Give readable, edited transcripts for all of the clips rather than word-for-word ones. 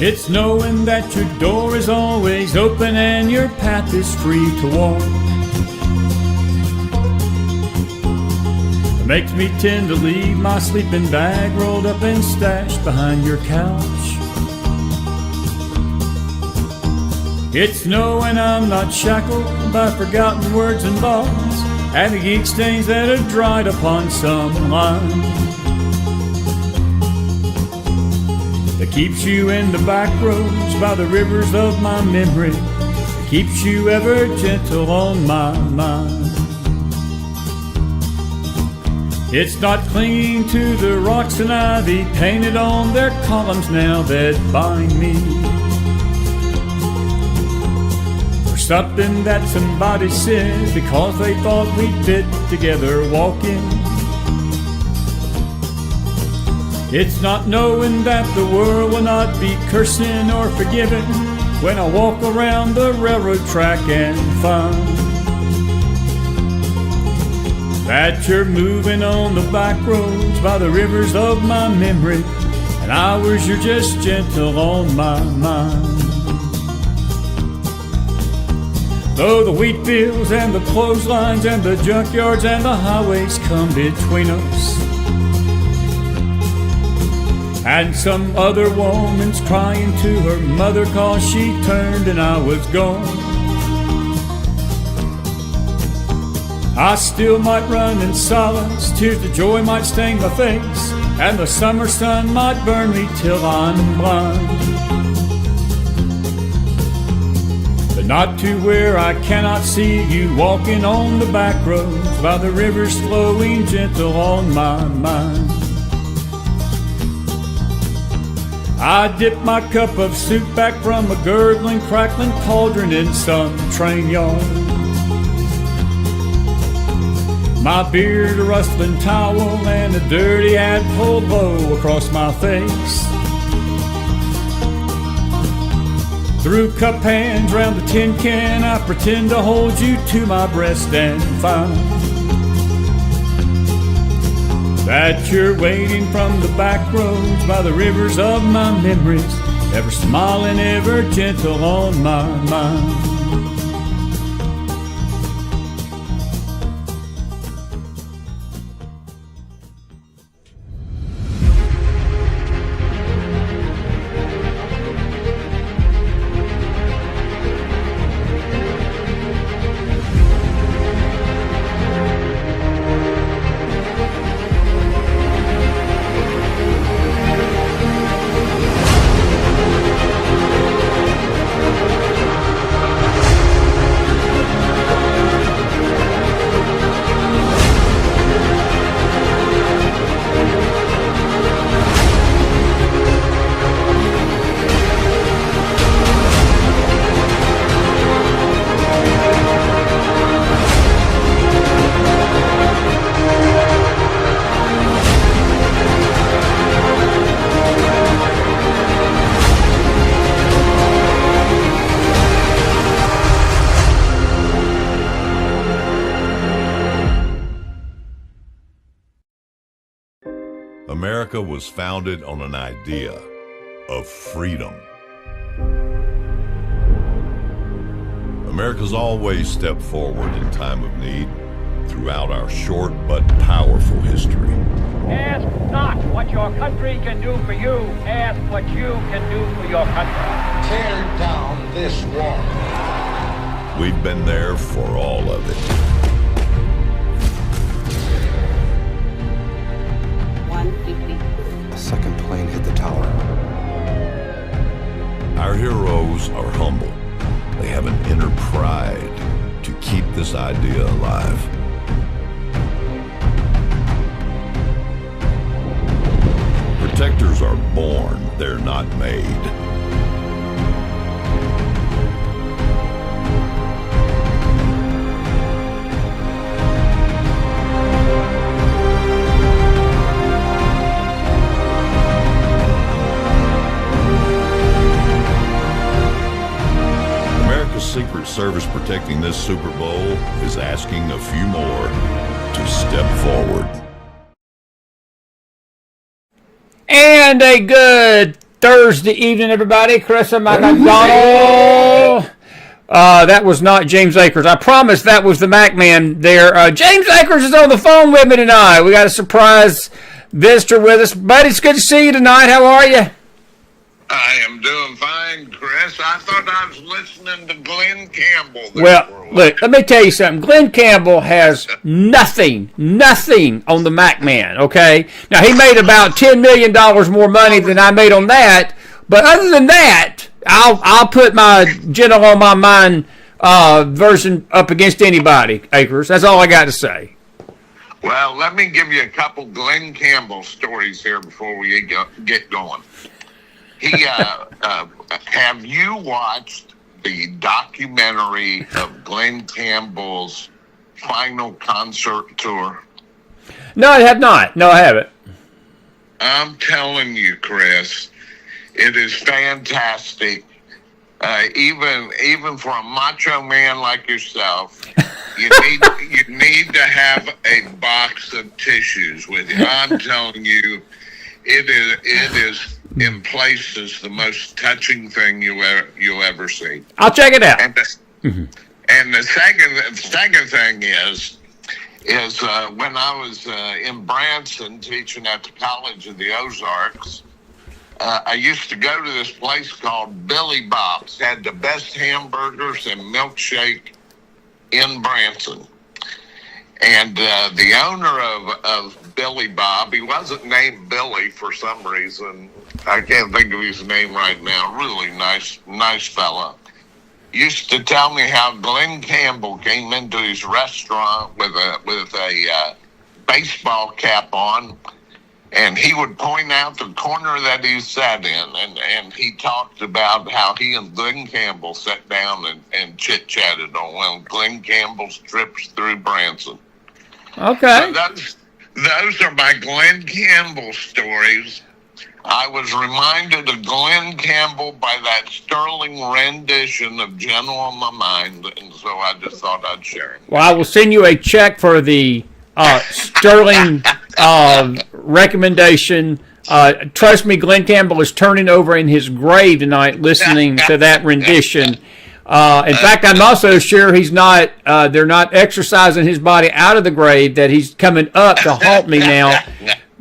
It's knowing that your door is always open and your path is free to walk. It makes me tend to leave my sleeping bag rolled up and stashed behind your couch. It's knowing I'm not shackled by forgotten words and bonds and the ink stains that have dried upon some line. That keeps you in the back roads by the rivers of my memory. That keeps you ever gentle on my mind. It's not clinging to the rocks and ivy painted on their columns now that bind me. Something that somebody said because they thought we'd fit together walking. It's not knowing that the world will not be cursing or forgiving when I walk around the railroad track and find that you're moving on the back roads by the rivers of my memory, and hours you're just gentle on my mind. Though the wheat fields and the clotheslines and the junkyards and the highways come between us, and some other woman's crying to her mother 'cause she turned and I was gone, I still might run in silence, tears of joy might stain my face, and the summer sun might burn me till I'm blind. Not to where I cannot see you walking on the back roads by the rivers flowing gentle on my mind. I dip my cup of soup back from a gurgling, crackling cauldron in some train yard. My beard a rustling towel and a dirty hat pulled low across my face. Through cup hands round the tin can, I pretend to hold you to my breast and find that you're waiting from the back roads by the rivers of my memories, ever smiling, ever gentle on my mind. America was founded on an idea of freedom. America's always stepped forward in time of need throughout our short but powerful history. Ask not what your country can do for you. Ask what you can do for your country. Tear down this wall. We've been there for all of it. 150. Second plane hit the tower. Our heroes are humble. They have an inner pride to keep this idea alive. Protectors are born, they're not made. Secret Service protecting this Super Bowl is asking a few more to step forward. And a good Thursday evening, everybody. Chris and McDonald. That was not James Akers. I promise that was the McMahon there. James Akers is on the phone with me tonight. We got a surprise visitor with us. Buddy, it's good to see you tonight. How are you? I am doing fine, Chris. I thought I was listening to Glenn Campbell. Well, look, let me tell you something. Glenn Campbell has nothing on the McMahon, okay? Now, he made about $10 million more money than I made on that, but other than that, I'll put my Gentle on My Mind version up against anybody, Akers. That's all I got to say. Well, let me give you a couple Glenn Campbell stories here before we get going. Have you watched the documentary of Glenn Campbell's final concert tour? No, I have not. No, I haven't. I'm telling you, Chris, it is fantastic. Even for a macho man like yourself, you need to have a box of tissues with you. I'm telling you, it is in places the most touching thing you'll ever see. I'll check it out. And the second thing is when I was in Branson teaching at the College of the Ozarks, I used to go to this place called Billy Bob's. Had the best hamburgers and milkshake in Branson. And the owner of Billy Bob, he wasn't named Billy for some reason. I can't think of his name right now. Really nice fella. Used to tell me how Glenn Campbell came into his restaurant with a baseball cap on, and he would point out the corner that he sat in, and he talked about how he and Glenn Campbell sat down and chit-chatted on one of Glenn Campbell's trips through Branson. Okay. So those are my Glenn Campbell stories. I was reminded of Glenn Campbell by that sterling rendition of Gentle on My Mind, and so I just thought I'd share it. Well, I will send you a check for the sterling recommendation. Trust me, Glenn Campbell is turning over in his grave tonight listening to that rendition. In fact, I'm also sure he's not. They're not exercising his body out of the grave. That he's coming up to haunt me now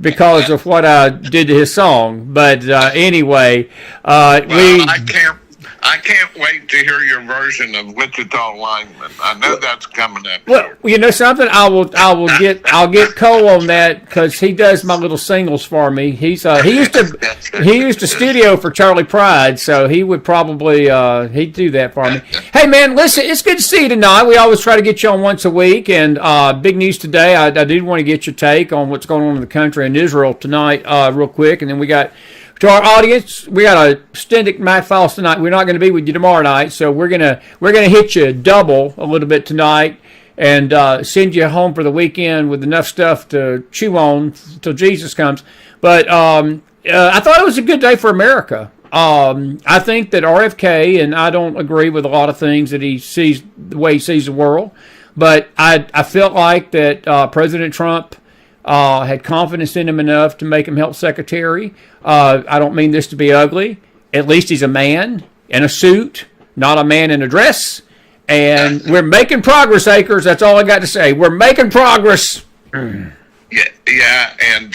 because of what I did to his song. But anyway, I can't wait to hear your version of Wichita Lineman. I know that's coming up. Well, you know something, I'll get Cole on that because he does my little singles for me. He used to studio for Charlie Pride, so he would probably he'd do that for me. Hey man, listen, it's good to see you tonight. We always try to get you on once a week, and big news today. I did want to get your take on what's going on in the country and Israel tonight, real quick, and then we got. To our audience, we got a extended McFiles tonight. We're not going to be with you tomorrow night, so we're gonna hit you double a little bit tonight and send you home for the weekend with enough stuff to chew on till Jesus comes. But I thought it was a good day for America. I think that RFK, and I don't agree with a lot of things that he sees, the way he sees the world, but I felt like that President Trump had confidence in him enough to make him health secretary. I don't mean this to be ugly. At least he's a man in a suit, not a man in a dress. And we're making progress, Akers. That's all I got to say. We're making progress. Yeah, and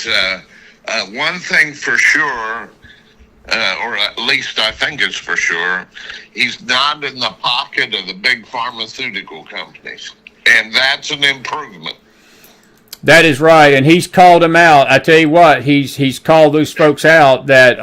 one thing for sure, or at least I think it's for sure, he's not in the pocket of the big pharmaceutical companies. And that's an improvement. That is right, and he's called them out. I tell you what, he's called those folks out that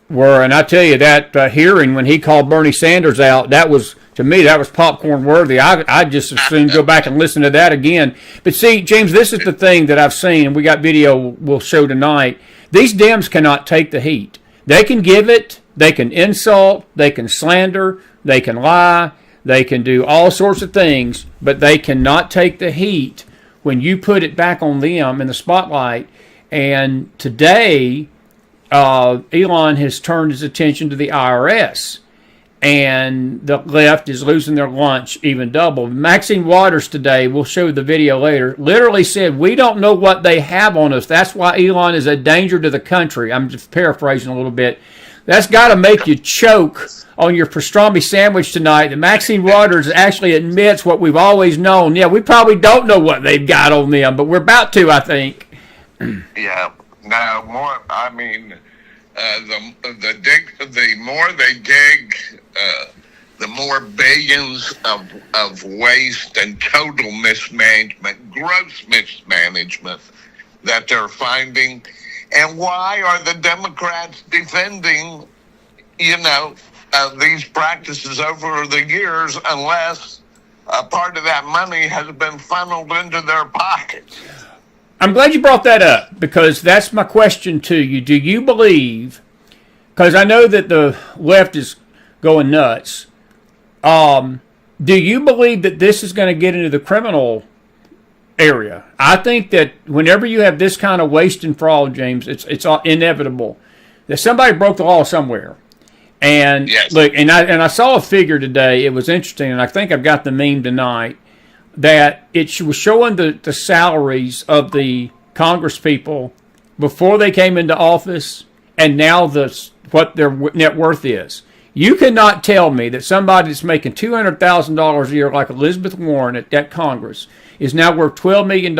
were, and I tell you that hearing when he called Bernie Sanders out, that was, to me, that was popcorn worthy. I'd just as soon go back and listen to that again. But see, James, this is the thing that I've seen, and we got video we'll show tonight. These Dems cannot take the heat. They can give it, they can insult, they can slander, they can lie, they can do all sorts of things, but they cannot take the heat when you put it back on them in the spotlight. And today, Elon has turned his attention to the IRS. and the left is losing their lunch even double. Maxine Waters today, we'll show the video later, literally said, we don't know what they have on us. That's why Elon is a danger to the country. I'm just paraphrasing a little bit. That's got to make you choke on your pastrami sandwich tonight. And Maxine Waters actually admits what we've always known. Yeah, we probably don't know what they've got on them, but we're about to, I think. Yeah. Now, more. I mean, the more they dig, the more billions of waste and total mismanagement, gross mismanagement that they're finding. And why are the Democrats defending, these practices over the years unless a part of that money has been funneled into their pockets? I'm glad you brought that up, because that's my question to you. Do you believe, because I know that the left is going nuts, do you believe that this is going to get into the criminal area? I think that whenever you have this kind of waste and fraud, James, it's inevitable that somebody broke the law somewhere. And yes. Look, and I saw a figure today. It was interesting, and I think I've got the meme tonight, that it was showing the salaries of the Congress people before they came into office and now what their net worth is. You cannot tell me that somebody that's making $200,000 a year like Elizabeth Warren at that Congress is now worth $12 million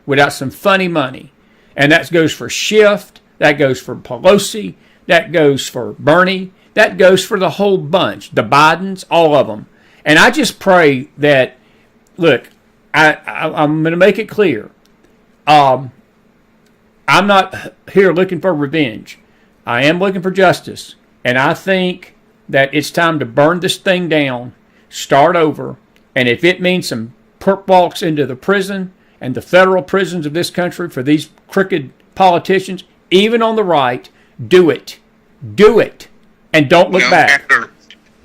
without some funny money. And that goes for Schiff, that goes for Pelosi, that goes for Bernie, that goes for the whole bunch, the Bidens, all of them. And I just pray that, look, I'm going to make it clear. I'm not here looking for revenge. I am looking for justice. And I think that it's time to burn this thing down, start over, and if it means some perp walks into the prison and the federal prisons of this country for these crooked politicians, even on the right, do it. Do it. And don't look back.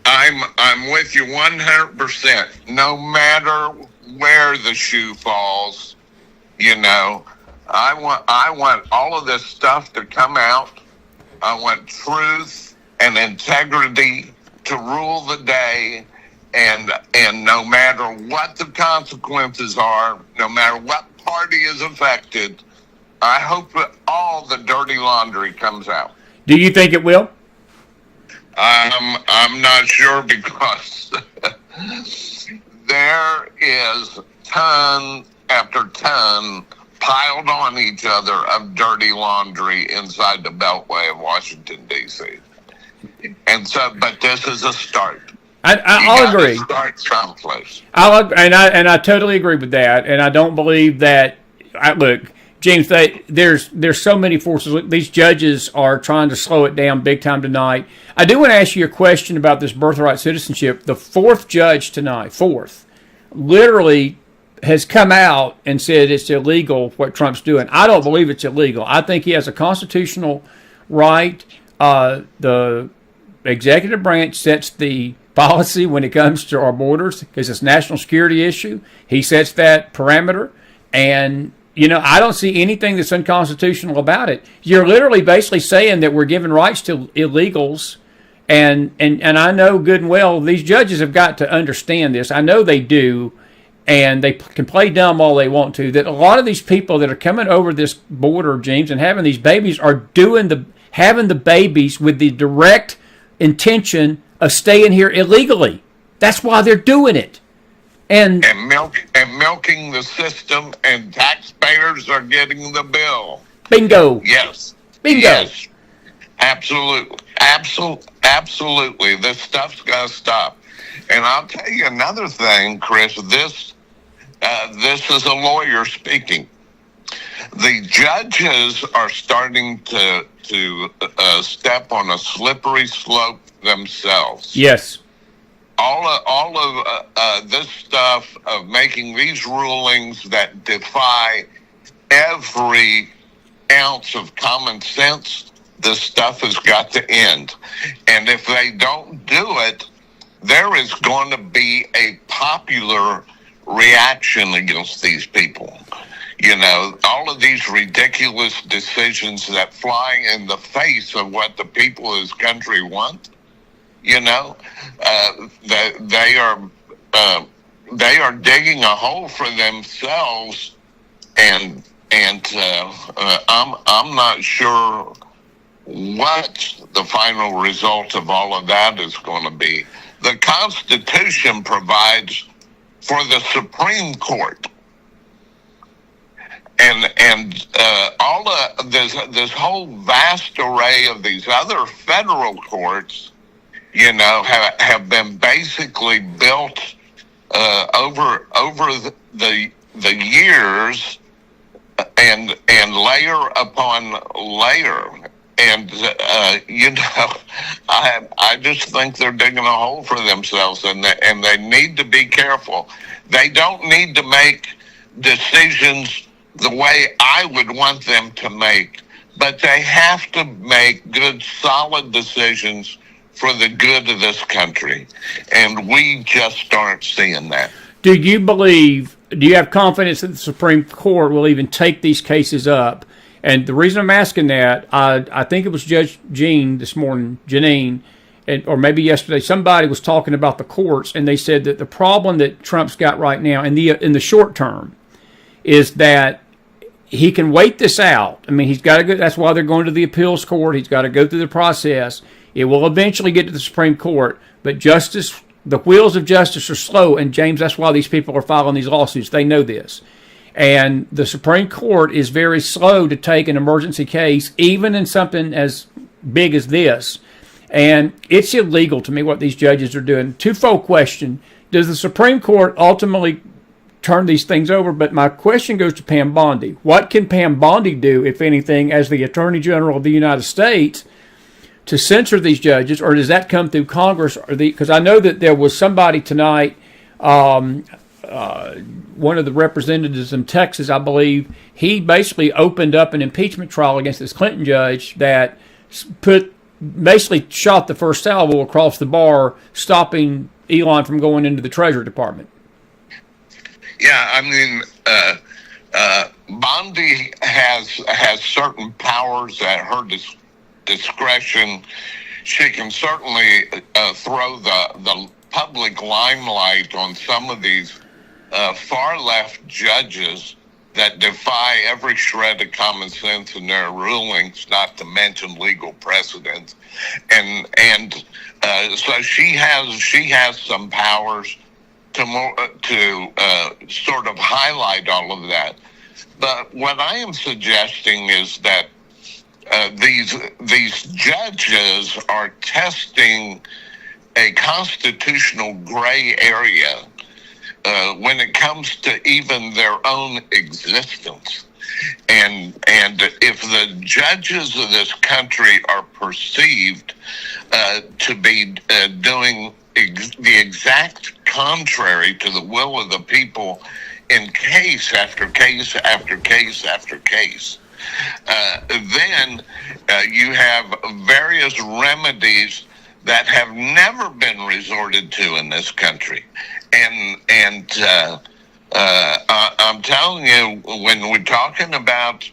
I'm with you 100%. No matter where the shoe falls, I want all of this stuff to come out. I want truth and integrity to rule the day, and no matter what the consequences are, no matter what party is affected, I hope that all the dirty laundry comes out. Do you think it will? I'm not sure, because there is ton after ton piled on each other of dirty laundry inside the Beltway of Washington, D.C. And so, but this is a start. I'll agree. Start someplace. I totally agree with that. And I don't believe that. Look, James, there's so many forces. These judges are trying to slow it down big time tonight. I do want to ask you a question about this birthright citizenship. The fourth judge tonight, literally has come out and said it's illegal what Trump's doing. I don't believe it's illegal. I think he has a constitutional right. The executive branch sets the policy when it comes to our borders because it's a national security issue. He sets that parameter, and I don't see anything that's unconstitutional about it. You're literally basically saying that we're giving rights to illegals, and I know good and well these judges have got to understand this. I know they do, and they can play dumb all they want to, that a lot of these people that are coming over this border, James, and having these babies are having the babies with the direct intention of staying here illegally. That's why they're doing it. And milking the system, and taxpayers are getting the bill. Bingo. Yes. Bingo. Yes. Absolutely. Absolutely. This stuff's got to stop. And I'll tell you another thing, Chris. This is a lawyer speaking. The judges are starting to step on a slippery slope themselves. Yes. All of this stuff of making these rulings that defy every ounce of common sense, this stuff has got to end. And if they don't do it, there is going to be a popular reaction against these people. All of these ridiculous decisions that fly in the face of what the people of this country want. You know, they are digging a hole for themselves, and I'm not sure what the final result of all of that is going to be. The Constitution provides for the Supreme Court, and all of this whole vast array of these other federal courts, you know, have been basically built over the years, and layer upon layer. And you know, I just think they're digging a hole for themselves, and they need to be careful. They don't need to make decisions the way I would want them to make, but they have to make good, solid decisions for the good of this country, and we just aren't seeing that. Do you have confidence that the Supreme Court will even take these cases up? And the reason I'm asking that, I think it was Judge Jean this morning, Janine, or maybe yesterday, somebody was talking about the courts, and they said that the problem that Trump's got right now in the short term is that he can wait this out. I mean, he's got to go. That's why they're going to the appeals court. He's got to go through the process. It will eventually get to the Supreme Court, but the wheels of justice are slow, and James, that's why these people are filing these lawsuits. They know this. And the Supreme Court is very slow to take an emergency case, even in something as big as this. And it's illegal to me what these judges are doing. Twofold question. Does the Supreme Court ultimately turn these things over? But my question goes to Pam Bondi. What can Pam Bondi do, if anything, as the Attorney General of the United States to censor these judges, or does that come through Congress? Because I know that there was somebody tonight, one of the representatives in Texas, I believe, he basically opened up an impeachment trial against this Clinton judge that basically shot the first salvo across the bar, stopping Elon from going into the Treasury Department. Yeah, I mean, Bondi has certain powers at her discretion. She can certainly throw the public limelight on some of these far left judges that defy every shred of common sense in their rulings, not to mention legal precedents, and so she has some powers to sort of highlight all of that. But what I am suggesting is that these judges are testing a constitutional gray area when it comes to even their own existence. And if the judges of this country are perceived to be doing the exact contrary to the will of the people in case after case after case after case, then you have various remedies that have never been resorted to in this country. And I'm telling you, when we're talking about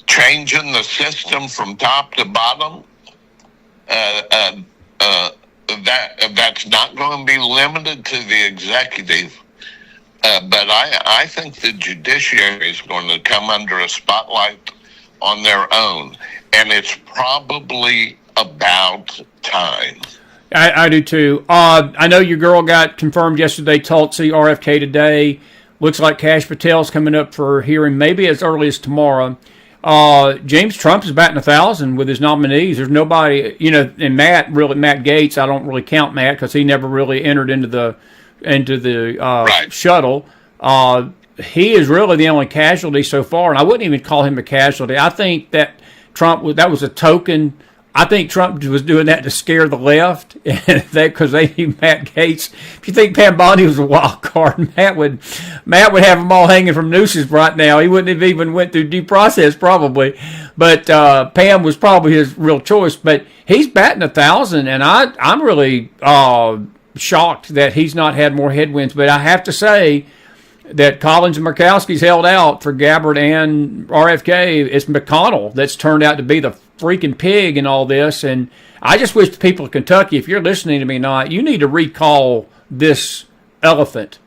changing the system from top to bottom, that's not going to be limited to the executive. But I think the judiciary is going to come under a spotlight on their own, and it's probably about time. I do too. I know your girl got confirmed yesterday, Tulsi, RFK today. Looks like Kash Patel's coming up for hearing maybe as early as tomorrow. James Trump is batting 1,000 with his nominees. There's nobody, and Matt Gaetz, I don't really count Matt because he never really entered into the right. shuttle. He is really the only casualty so far, and I wouldn't even call him a casualty. I think that that was a token. I think Trump was doing that to scare the left, because they need Matt Gaetz. If you think Pam Bondi was a wild card, Matt would have them all hanging from nooses right now. He wouldn't have even went through due process probably, but Pam was probably his real choice. But he's batting 1,000, and I'm really shocked that he's not had more headwinds. But I have to say that Collins and Murkowski's held out for Gabbard and RFK. It's McConnell that's turned out to be the freaking pig in all this. And I just wish the people of Kentucky, if you're listening to me not, you need to recall this elephant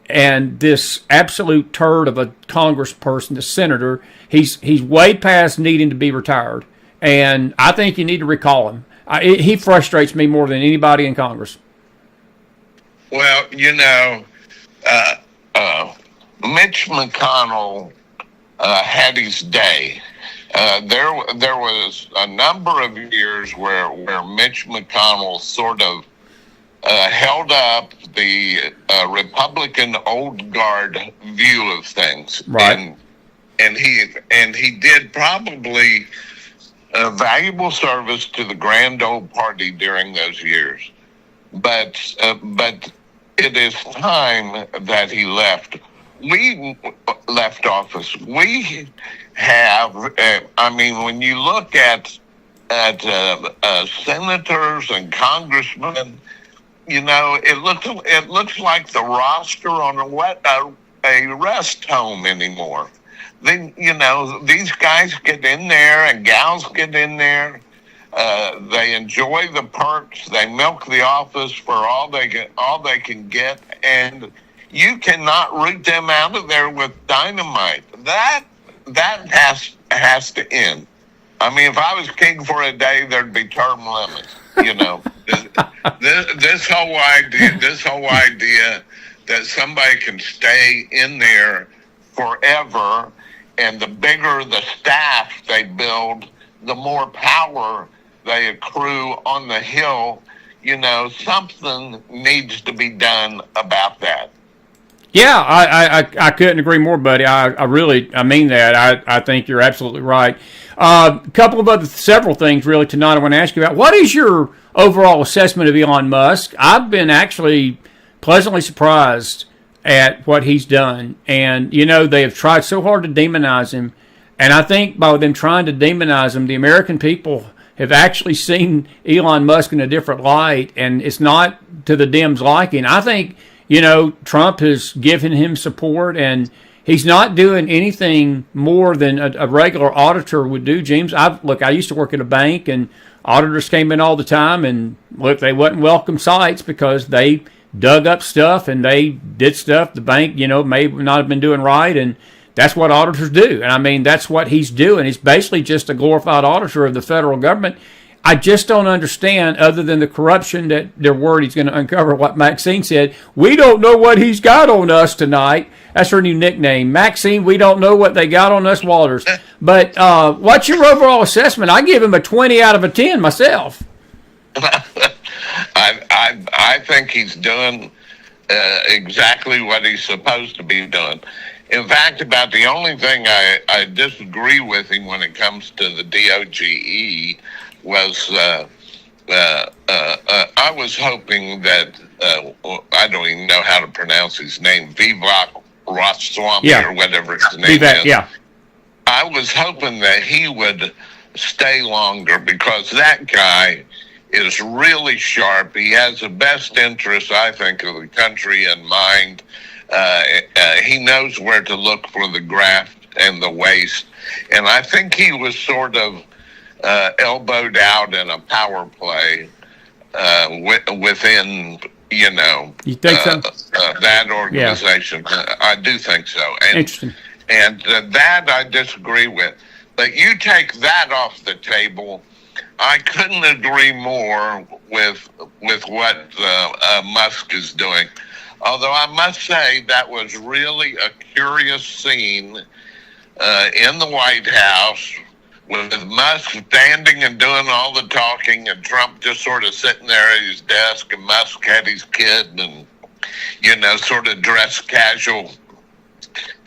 and this absolute turd of a congressperson, the senator. He's way past needing to be retired, and I think you need to recall him. He frustrates me more than anybody in Congress. Well, Mitch McConnell had his day. There was a number of years where Mitch McConnell sort of held up the Republican old guard view of things, right? And he did probably a valuable service to the grand old party during those years, but it is time that he left. We left office. We have. When you look at senators and congressmen, it looks like the roster on a rest home anymore. Then these guys get in there and gals get in there. They enjoy the perks. They milk the office for all they can get, and you cannot root them out of there with dynamite. That has to end. If I was king for a day, there'd be term limits. This whole idea that somebody can stay in there forever, and the bigger the staff they build, the more power they accrue on the Hill. Something needs to be done about that. Yeah, I couldn't agree more, buddy. I mean that. I think you're absolutely right. A couple of several things really tonight I want to ask you about. What is your overall assessment of Elon Musk? I've been actually pleasantly surprised at what he's done. And, they have tried so hard to demonize him. And I think by them trying to demonize him, the American people have actually seen Elon Musk in a different light. And it's not to the Dems' liking. I think, Trump has given him support, and he's not doing anything more than a regular auditor would do, Jeemes. I used to work at a bank, and auditors came in all the time, and they wasn't welcome sights because they dug up stuff and they did stuff the bank, may not have been doing right, and that's what auditors do. And that's what he's doing. He's basically just a glorified auditor of the federal government. I just don't understand, other than the corruption that they're worried he's going to uncover. What Maxine said, we don't know what he's got on us tonight. That's her new nickname. Maxine, we don't know what they got on us Walters. But what's your overall assessment? I give him a 20 out of a 10 myself. I think he's doing exactly what he's supposed to be doing. In fact, about the only thing I disagree with him when it comes to the DOGE was I was hoping that I don't even know how to pronounce his name, Vivek Ramaswamy, or whatever his name is. Yeah. I was hoping that he would stay longer, because that guy is really sharp. He has the best interests, I think, of the country in mind. He knows where to look for the graft and the waste. And I think he was sort of elbowed out in a power play within, you think so? that organization. Yeah. I do think so. And, interesting. And that I disagree with. But you take that off the table, I couldn't agree more with what Musk is doing. Although I must say that was really a curious scene in the White House, with Musk standing and doing all the talking, and Trump just sort of sitting there at his desk, and Musk had his kid and, sort of dressed casual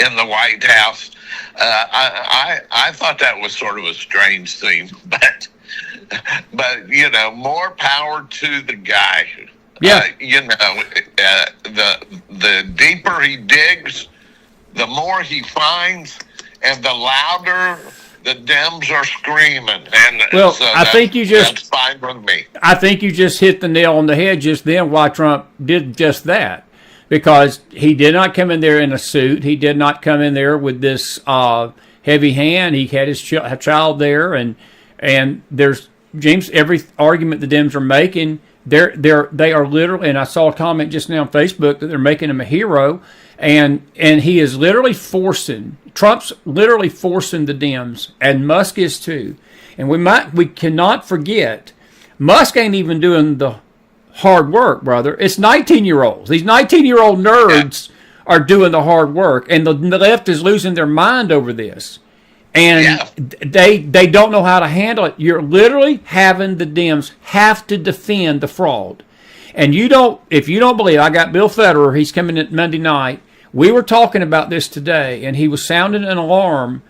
in the White House. I thought that was sort of a strange scene, but more power to the guy. Yeah. The deeper he digs, the more he finds, and the louder the Dems are screaming. And well, so I think that's fine with me. I think you just hit the nail on the head just then why Trump did just that. Because he did not come in there in a suit. He did not come in there with this heavy hand. He had his child there, and And there's, James, every argument the Dems are making, they are literally, and I saw a comment just now on Facebook that they're making him a hero, and he is literally Trump's literally forcing the Dems, and Musk is too. And we cannot forget, Musk ain't even doing the hard work, brother. It's 19-year-olds. These 19-year-old nerds are doing the hard work, and the left is losing their mind over this. And they don't know how to handle it. You're literally having the Dems have to defend the fraud. And if you don't believe, I got Bill Federer, he's coming in Monday night. We were talking about this today, and he was sounding an alarm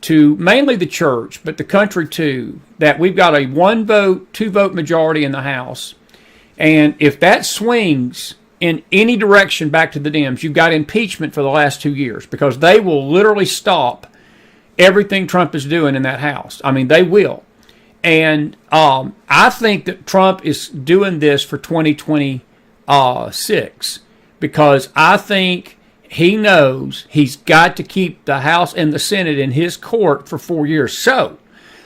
to mainly the church, but the country too, that we've got a 1-vote, 2-vote majority in the House. And if that swings in any direction back to the Dems, you've got impeachment for the last 2 years, because they will literally stop everything Trump is doing in that House. I mean, they will. And I think that Trump is doing this for 2026 because I think he knows he's got to keep the House and the Senate in his court for 4 years. So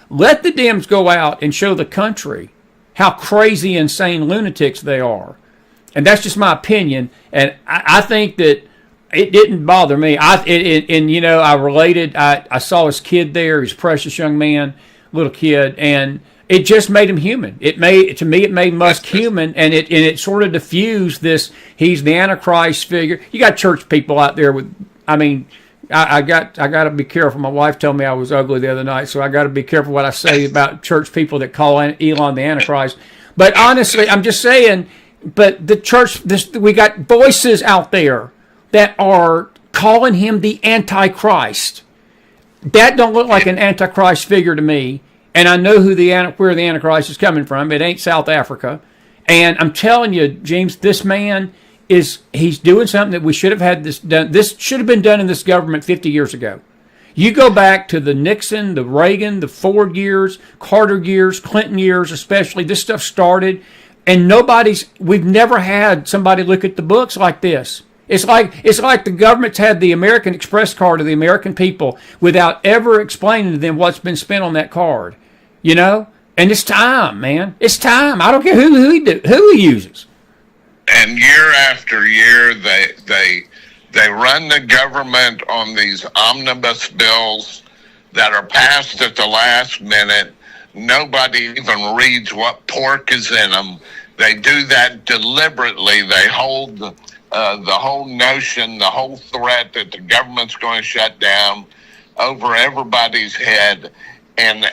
let the Dems go out and show the country how crazy, insane lunatics they are. And that's just my opinion. And I think that it didn't bother me. I related. I saw his kid there. He's a precious young man, little kid, and it just made him human. It made Musk human, and it sort of diffused this. He's the Antichrist figure. You got church people out there with. I mean, I got to be careful. My wife told me I was ugly the other night, so I got to be careful what I say about church people that call Elon the Antichrist. But honestly, I'm just saying. But the church, we got voices out there that are calling him the Antichrist. That don't look like an Antichrist figure to me. And I know where the Antichrist is coming from. It ain't South Africa. And I'm telling you, James, this man he's doing something that we should have had this done. This should have been done in this government 50 years ago. You go back to the Nixon, the Reagan, the Ford years, Carter years, Clinton years especially. This stuff started. And we've never had somebody look at the books like this. It's like the government's had the American Express card of the American people without ever explaining to them what's been spent on that card. You know? And it's time, man. It's time. I don't care who he uses. And year after year, they run the government on these omnibus bills that are passed at the last minute. Nobody even reads what pork is in them. They do that deliberately. They hold the whole notion, the whole threat that the government's going to shut down over everybody's head, and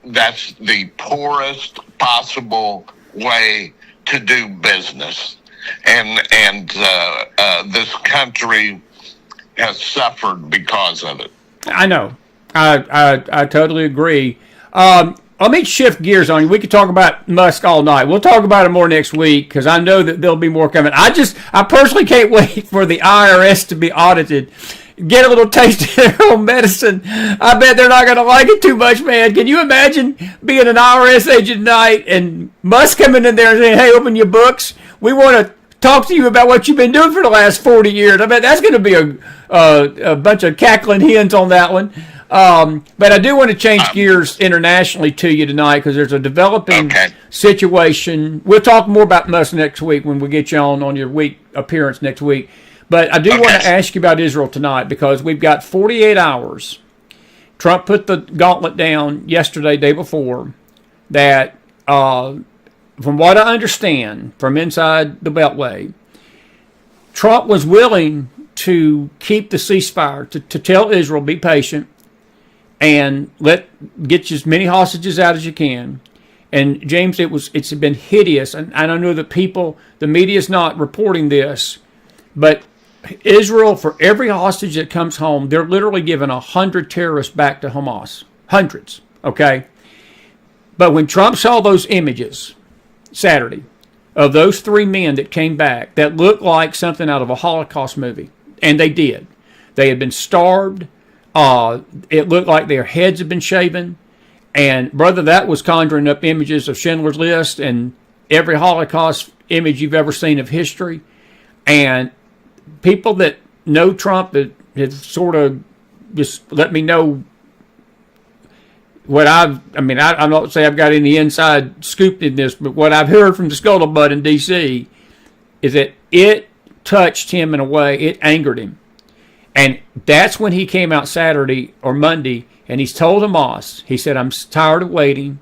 that's the poorest possible way to do business. And this country has suffered because of it. I know. I totally agree. Let me shift gears on you. We could talk about Musk all night. We'll talk about it more next week because I know that there'll be more coming. I personally can't wait for the IRS to be audited. Get a little taste of their own medicine. I bet they're not going to like it too much, man. Can you imagine being an IRS agent tonight and Musk coming in there and saying, hey, open your books. We want to talk to you about what you've been doing for the last 40 years. I bet that's going to be a bunch of cackling hens on that one. But I do want to change gears internationally to you tonight because there's a developing situation. We'll talk more about Musk next week when we get you on your week appearance next week. But I do want to ask you about Israel tonight because we've got 48 hours. Trump put the gauntlet down yesterday, day before, that from what I understand from inside the Beltway, Trump was willing to keep the ceasefire, to tell Israel, be patient, and get as many hostages out as you can. And James, it's been hideous, and I know that the media is not reporting this, but Israel, for every hostage that comes home, they're literally giving 100 terrorists back to Hamas. Hundreds, okay? But when Trump saw those images Saturday of those 3 men that came back that looked like something out of a Holocaust movie, and they did. They had been starved. It looked like their heads had been shaven. And, brother, that was conjuring up images of Schindler's List and every Holocaust image you've ever seen of history. And people that know Trump have sort of just let me know I'm not saying I've got any inside scoop in this, but what I've heard from the scuttlebutt in D.C. is that it touched him in a way, it angered him. And that's when he came out Saturday or Monday, and he's told Hamas, he said, I'm tired of waiting.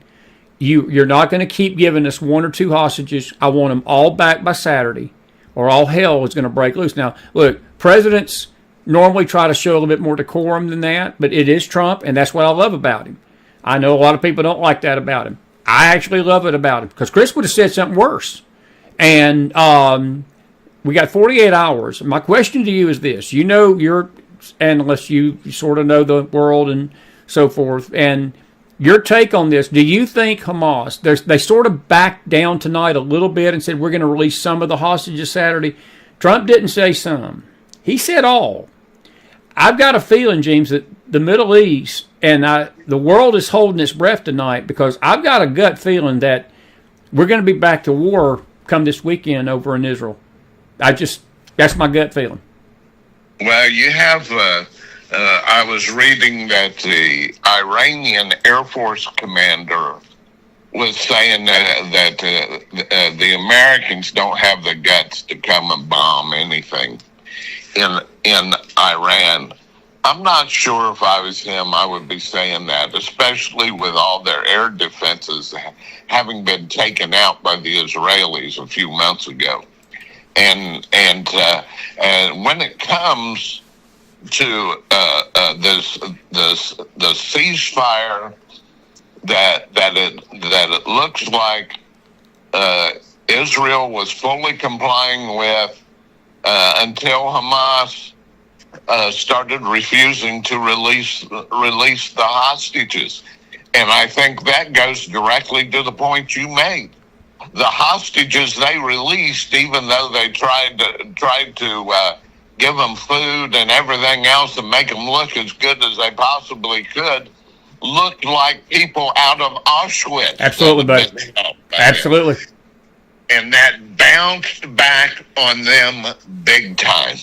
You're not going to keep giving us one or two hostages. I want them all back by Saturday, or all hell is going to break loose. Now, look, presidents normally try to show a little bit more decorum than that, but it is Trump, and that's what I love about him. I know a lot of people don't like that about him. I actually love it about him, because Chris would have said something worse. And we got 48 hours. My question to you is this. You know, you're analyst, you sort of know the world and so forth, and your take on this, do you think Hamas, they sort of backed down tonight a little bit and said we're going to release some of the hostages Saturday? Trump didn't say some. He said all. I've got a feeling, Jeemes, that the Middle East and the world is holding its breath tonight, because I've got a gut feeling that we're going to be back to war come this weekend over in Israel. That's my gut feeling. Well, you have, I was reading that the Iranian Air Force commander was saying that the Americans don't have the guts to come and bomb anything in Iran. I'm not sure if I was him, I would be saying that, especially with all their air defenses having been taken out by the Israelis a few months ago. And when it comes to the ceasefire that it looks like Israel was fully complying with until Hamas started refusing to release the hostages. And I think that goes directly to the point you made. The hostages they released, even though they tried to give them food and everything else and make them look as good as they possibly could, looked like people out of Auschwitz. Absolutely, buddy. Absolutely. And that bounced back on them big time.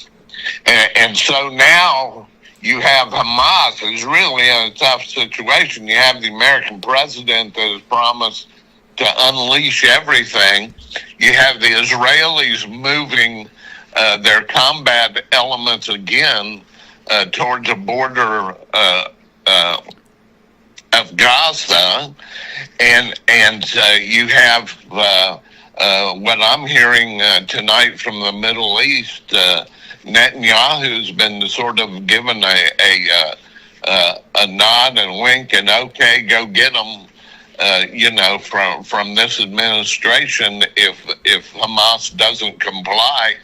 And so now you have Hamas is really in a tough situation. You have the American president that has promised to unleash everything. You have the Israelis moving their combat elements again towards the border of Gaza, and you have what I'm hearing tonight from the Middle East. Netanyahu's been sort of given a nod and wink and okay, go get them. From this administration, if Hamas doesn't comply,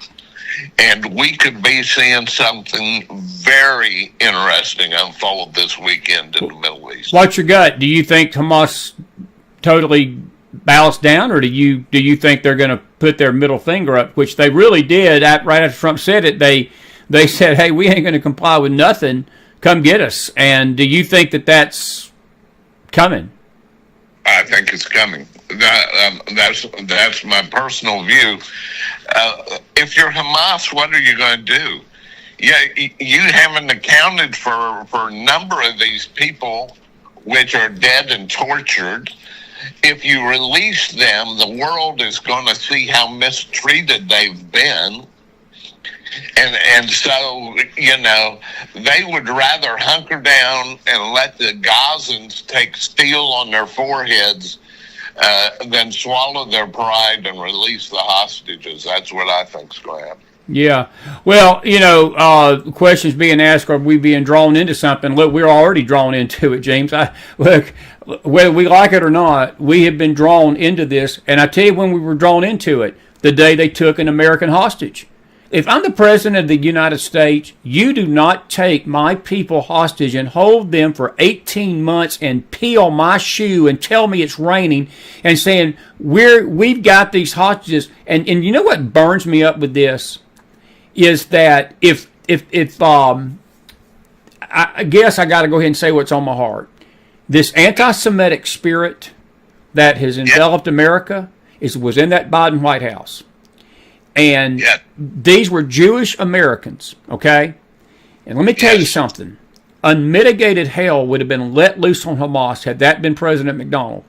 and we could be seeing something very interesting unfold this weekend in the Middle East. What's your gut? Do you think Hamas totally bows down, or do you think they're going to put their middle finger up, which they really did right after Trump said it? They said, "Hey, we ain't going to comply with nothing. Come get us." And do you think that that's coming? I think it's coming. That's my personal view. If you're Hamas, what are you going to do? Yeah, you haven't accounted for a number of these people which are dead and tortured. If you release them, the world is going to see how mistreated they've been. And so, they would rather hunker down and let the Gazans take steel on their foreheads than swallow their pride and release the hostages. That's what I think is going to happen. Yeah. Well, questions being asked, are we being drawn into something? Look, we're already drawn into it, Jeemes. Look, whether we like it or not, we have been drawn into this. And I tell you when we were drawn into it, the day they took an American hostage. If I'm the president of the United States, you do not take my people hostage and hold them for 18 months and pee on my shoe and tell me it's raining and saying we've got these hostages. And you know what burns me up with this is that if I guess I got to go ahead and say what's on my heart. This anti-Semitic spirit that has enveloped America was in that Biden White House. And these were Jewish Americans, okay? And let me tell you something. unmitigated hell would have been let loose on Hamas had that been President McDonald.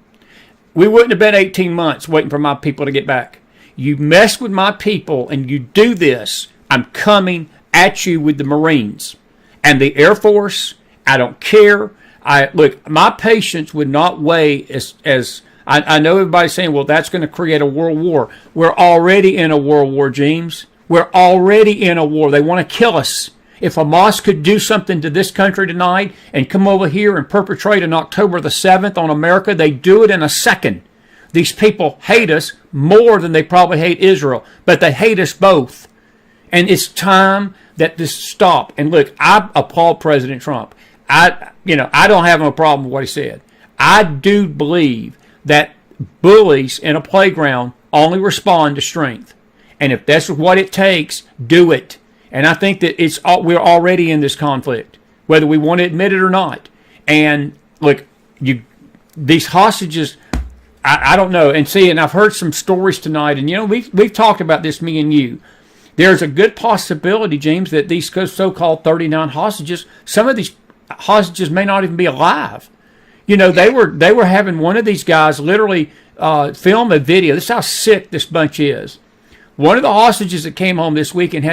We wouldn't have been 18 months waiting for my people to get back. You mess with my people and you do this, I'm coming at you with the Marines and the Air Force. I don't care. Look, my patience would not weigh as I know everybody's saying, well, that's going to create a world war. We're already in a world war, Jeemes. We're already in a war. They want to kill us. If Hamas could do something to this country tonight and come over here and perpetrate on October the 7th on America, they do it in a second. These people hate us more than they probably hate Israel, but they hate us both. And it's time that this stop. And look, I applaud President Trump. I don't have no problem with what he said. I do believe that bullies in a playground only respond to strength. And if that's what it takes, do it. And I think that we're already in this conflict, whether we want to admit it or not. And look, these hostages, I don't know. And I've heard some stories tonight, and we've talked about this, me and you. There's a good possibility, James, that these so-called 39 hostages, some of these hostages may not even be alive. They were having one of these guys literally film a video. This is how sick this bunch is. One of the hostages that came home this week and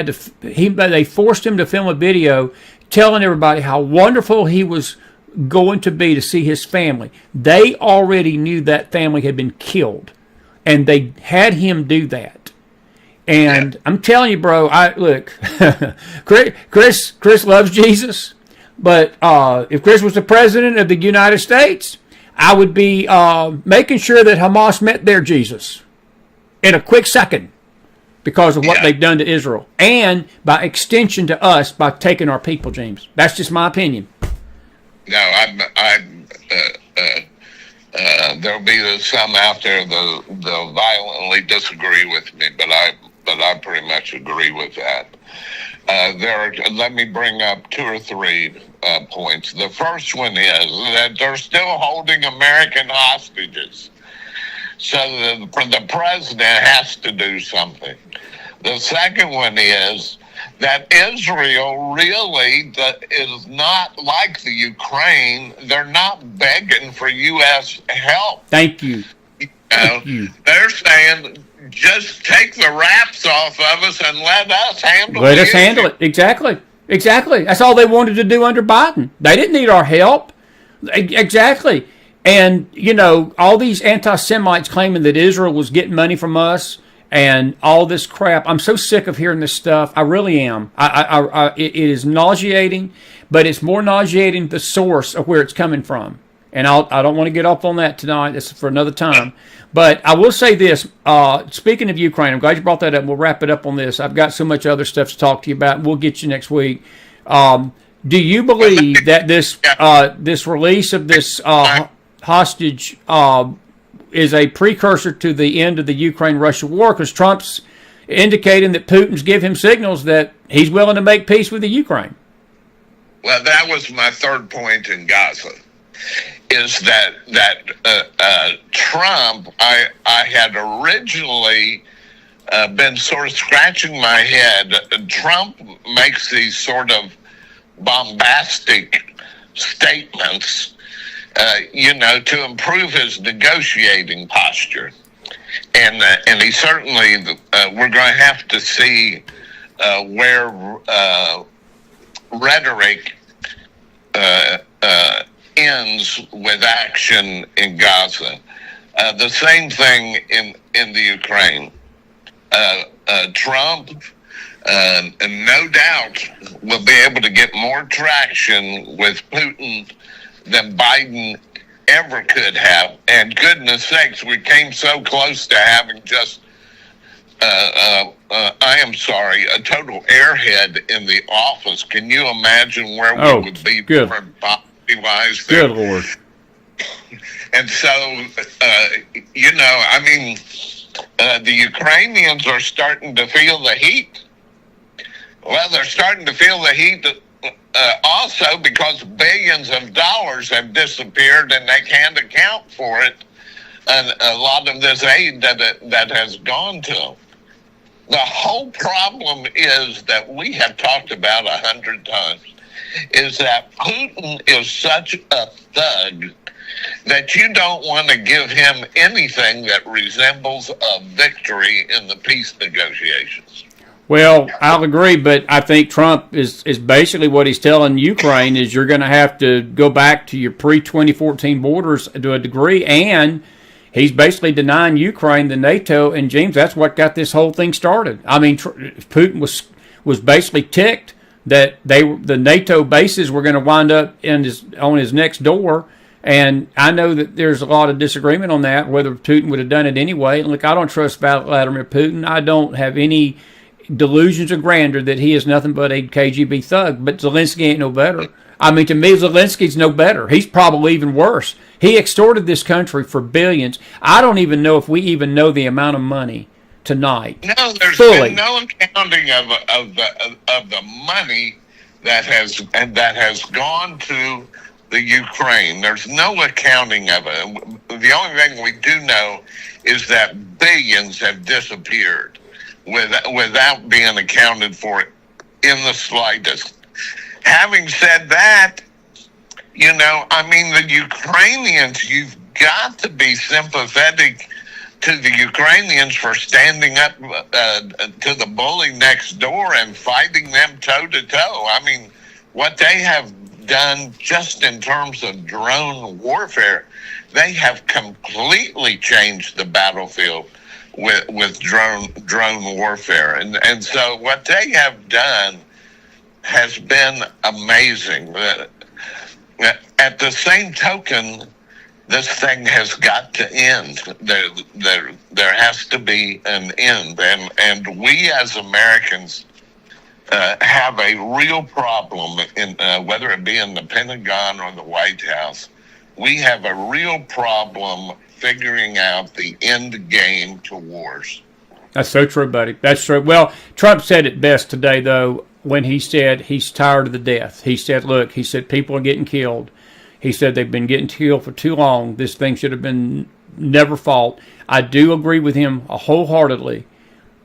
they forced him to film a video telling everybody how wonderful he was going to be to see his family. They already knew that family had been killed, and they had him do that. And I'm telling you, bro, look, Chris loves Jesus, but if Chris was the president of the United States, I would be making sure that Hamas met their Jesus in a quick second, because of what they've done to Israel, and by extension to us by taking our people, James. That's just my opinion. No, there'll be some out there they'll violently disagree with me, but I pretty much agree with that. Let me bring up 2 or 3 points. The first one is that they're still holding American hostages. So the president has to do something. The second one is that Israel really is not like the Ukraine. They're not begging for U.S. help. Thank you. They're saying, just take the wraps off of us and let us handle it. Let us handle it. Exactly. That's all they wanted to do under Biden. They didn't need our help. Exactly. And, all these anti-Semites claiming that Israel was getting money from us and all this crap. I'm so sick of hearing this stuff. I really am. It is nauseating, but it's more nauseating the source of where it's coming from. And I don't want to get off on that tonight. This is for another time. But I will say this. Speaking of Ukraine, I'm glad you brought that up. We'll wrap it up on this. I've got so much other stuff to talk to you about. We'll get you next week. Do you believe that this release of this hostage is a precursor to the end of the Ukraine-Russia war? Because Trump's indicating that Putin's give him signals that he's willing to make peace with the Ukraine. Well, that was my third point in Gaza, is that Trump, I had originally been sort of scratching my head. Trump makes these sort of bombastic statements to improve his negotiating posture. And he certainly, we're going to have to see where rhetoric ends with action in Gaza. The same thing in the Ukraine. Trump, no doubt, will be able to get more traction with Putin than Biden ever could have. And goodness sakes, we came so close to having just, I am sorry, a total airhead in the office. Can you imagine where we would be from policy-wise there? Good Lord. And so, the Ukrainians are starting to feel the heat. Well, they're starting to feel the heat also because billions of dollars have disappeared and they can't account for it. And a lot of this aid that has gone to them. The whole problem is that we have talked about 100 times is that Putin is such a thug that you don't want to give him anything that resembles a victory in the peace negotiations. Well, I'll agree, but I think Trump is basically what he's telling Ukraine is you're going to have to go back to your pre-2014 borders to a degree, and he's basically denying Ukraine the NATO, and Jeemes, that's what got this whole thing started. I mean, Putin was basically ticked that the NATO bases were going to wind up on his next door, and I know that there's a lot of disagreement on that, whether Putin would have done it anyway. Look, I don't trust Vladimir Putin. I don't have any delusions of grandeur that he is nothing but a KGB thug, but Zelensky ain't no better. I mean, to me, Zelensky's no better. He's probably even worse. He extorted this country for billions. I don't even know if we even know the amount of money tonight. No, there's fully. Been no accounting of the money that has gone to the Ukraine. There's no accounting of it. The only thing we do know is that billions have disappeared without being accounted for in the slightest. Having said that, I mean, the Ukrainians, you've got to be sympathetic to the Ukrainians for standing up to the bully next door and fighting them toe to toe. I mean, what they have done just in terms of drone warfare, they have completely changed the battlefield with drone warfare, and so what they have done has been amazing. At the same token, this thing has got to end. There has to be an end, and we as Americans have a real problem in whether it be in the Pentagon or the White House. We have a real problem figuring out the end game to wars. That's so true, buddy. That's true. Well, Trump said it best today, though, when he said he's tired of the death. He said, look, people are getting killed. He said they've been getting killed for too long. This thing should have been never fought. I do agree with him wholeheartedly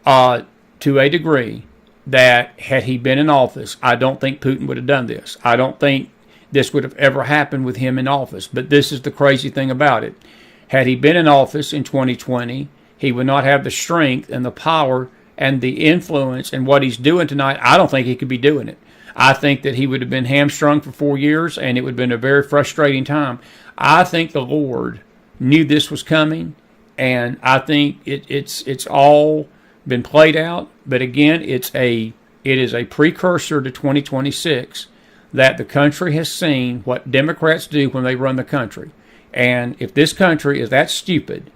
to a degree that had he been in office, I don't think Putin would have done this. I don't think this would have ever happened with him in office. But this is the crazy thing about it. Had he been in office in 2020, he would not have the strength and the power and the influence and what he's doing tonight. I don't think he could be doing it. I think that he would have been hamstrung for 4 years, and it would have been a very frustrating time. I think the Lord knew this was coming, and I think it's all been played out. But again, it is a precursor to 2026 that the country has seen what Democrats do when they run the country. And if this country is that stupid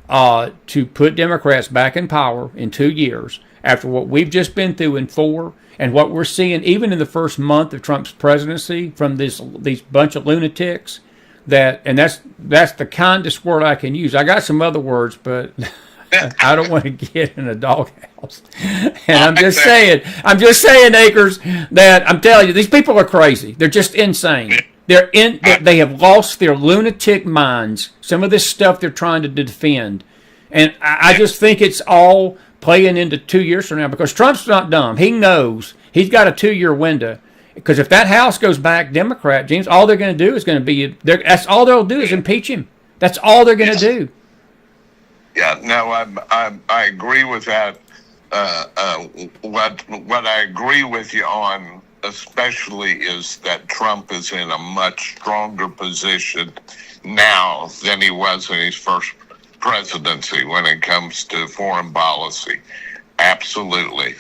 to put Democrats back in power in 2 years, after what we've just been through in 4, and what we're seeing even in the first month of Trump's presidency from these bunch of lunatics, and that's the kindest word I can use. I got some other words, but I don't want to get in a doghouse. And I'm just saying, Akers, that I'm telling you, these people are crazy. They're just insane. They have lost their lunatic minds. Some of this stuff they're trying to defend. And I just think it's all playing into 2 years from now, because Trump's not dumb. He knows he's got a 2-year window. Because if that House goes back Democrat, James, all they're going to do is going to be, that's all they'll do is impeach him. That's all they're going to do. Yeah, no, I agree with that. What I agree with you on especially is that Trump is in a much stronger position now than he was in his first presidency when it comes to foreign policy. Absolutely.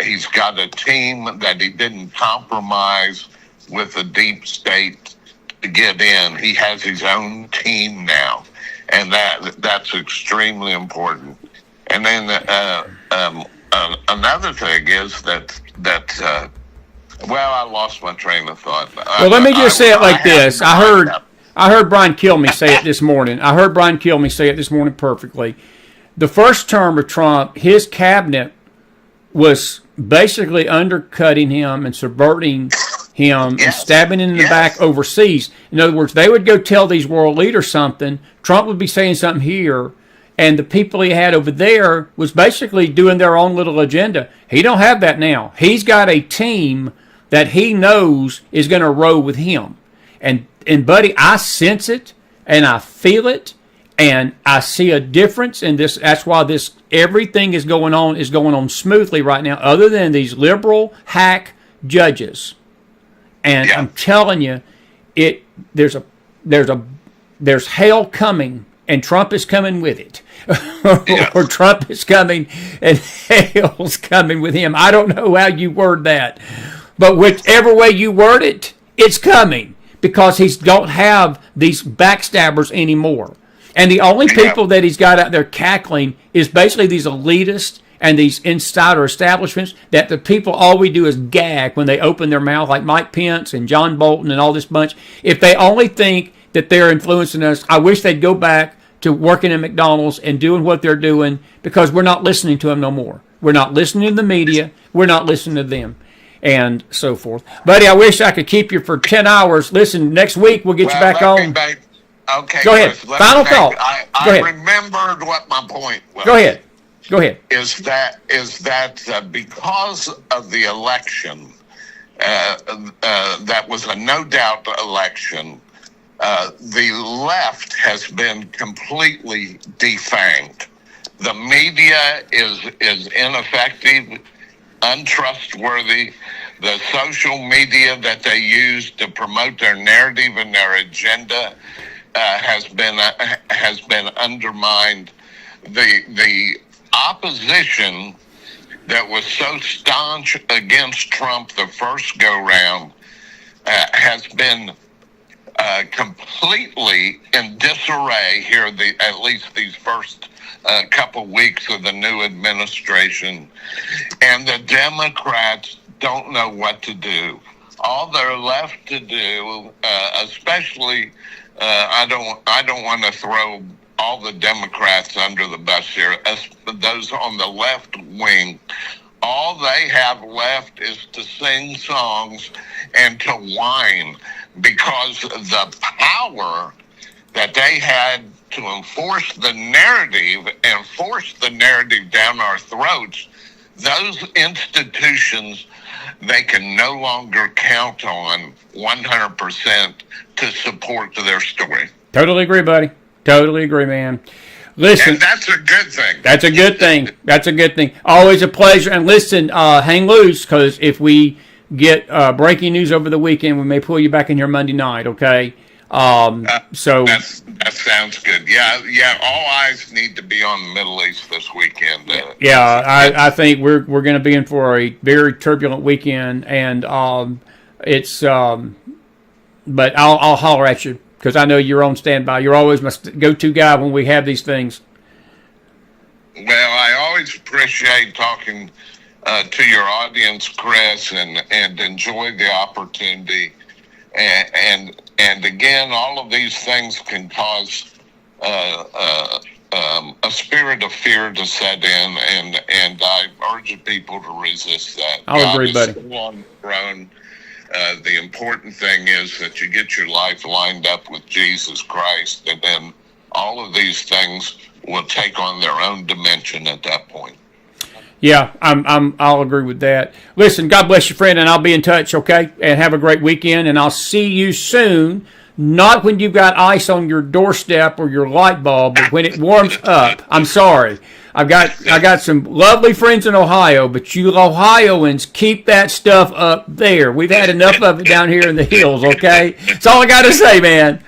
He's got a team that he didn't compromise with the deep state to get in. He has his own team now, and that's extremely important. And then another thing is that I lost my train of thought. Well, let me just say it like this. I heard Brian Kilmeade say it this morning. Perfectly. The first term of Trump, his cabinet was basically undercutting him and subverting him and stabbing him in the back overseas. In other words, they would go tell these world leaders something. Trump would be saying something here, and the people he had over there was basically doing their own little agenda. He don't have that now. He's got a team that he knows is going to roll with him. And buddy, I sense it and I feel it and I see a difference in this. That's why everything is going on smoothly right now, other than these liberal hack judges. And I'm telling you, there's hell coming, and Trump is coming with it. Or Trump is coming and hell's coming with him. I don't know how you word that. But whichever way you word it, it's coming, because he don't have these backstabbers anymore. And the only people that he's got out there cackling is basically these elitists and these insider establishments that the people, all we do is gag when they open their mouth, like Mike Pence and John Bolton and all this bunch. If they only think that they're influencing us, I wish they'd go back to working at McDonald's and doing what they're doing, because we're not listening to them no more. We're not listening to the media. We're not listening to them. And so forth. Buddy, I wish I could keep you for 10 hours. Listen, next week we'll get you back on. Okay, go ahead. Final thought. I remembered what my point was. Go ahead. Is that because of the election, that was a no doubt election, the left has been completely defanged. The media is ineffective, untrustworthy. The social media that they use to promote their narrative and their agenda has been undermined. The opposition that was so staunch against Trump the first go round has been completely in disarray here. At least these first couple weeks of the new administration, and the Democrats don't know what to do. All they're left to do, especially, I don't want to throw all the Democrats under the bus here, those on the left wing. All they have left is to sing songs and to whine, because the power that they had to enforce the narrative and force the narrative down our throats, those institutions they can no longer count on 100% to support their story. Totally agree, buddy. Totally agree, man. Listen, and that's a good thing. That's a good thing. That's a good thing. Always a pleasure. And listen, hang loose, because if we get breaking news over the weekend, we may pull you back in here Monday night, okay? So that sounds good. Yeah. All eyes need to be on the Middle East this weekend. I think we're going to be in for a very turbulent weekend, and it's. But I'll holler at you, because I know you're on standby. You're always my go-to guy when we have these things. Well, I always appreciate talking to your audience, Chris, and enjoy the opportunity. And again, all of these things can cause a spirit of fear to set in, and I urge people to resist that. I'll agree, buddy. God is still on the throne. The important thing is that you get your life lined up with Jesus Christ, and then all of these things will take on their own dimension at that point. Yeah, I'll agree with that. Listen, God bless you, friend, and I'll be in touch, okay? And have a great weekend, and I'll see you soon. Not when you've got ice on your doorstep or your light bulb, but when it warms up. I'm sorry. I got some lovely friends in Ohio, but you Ohioans keep that stuff up there. We've had enough of it down here in the hills, okay? That's all I got to say, man.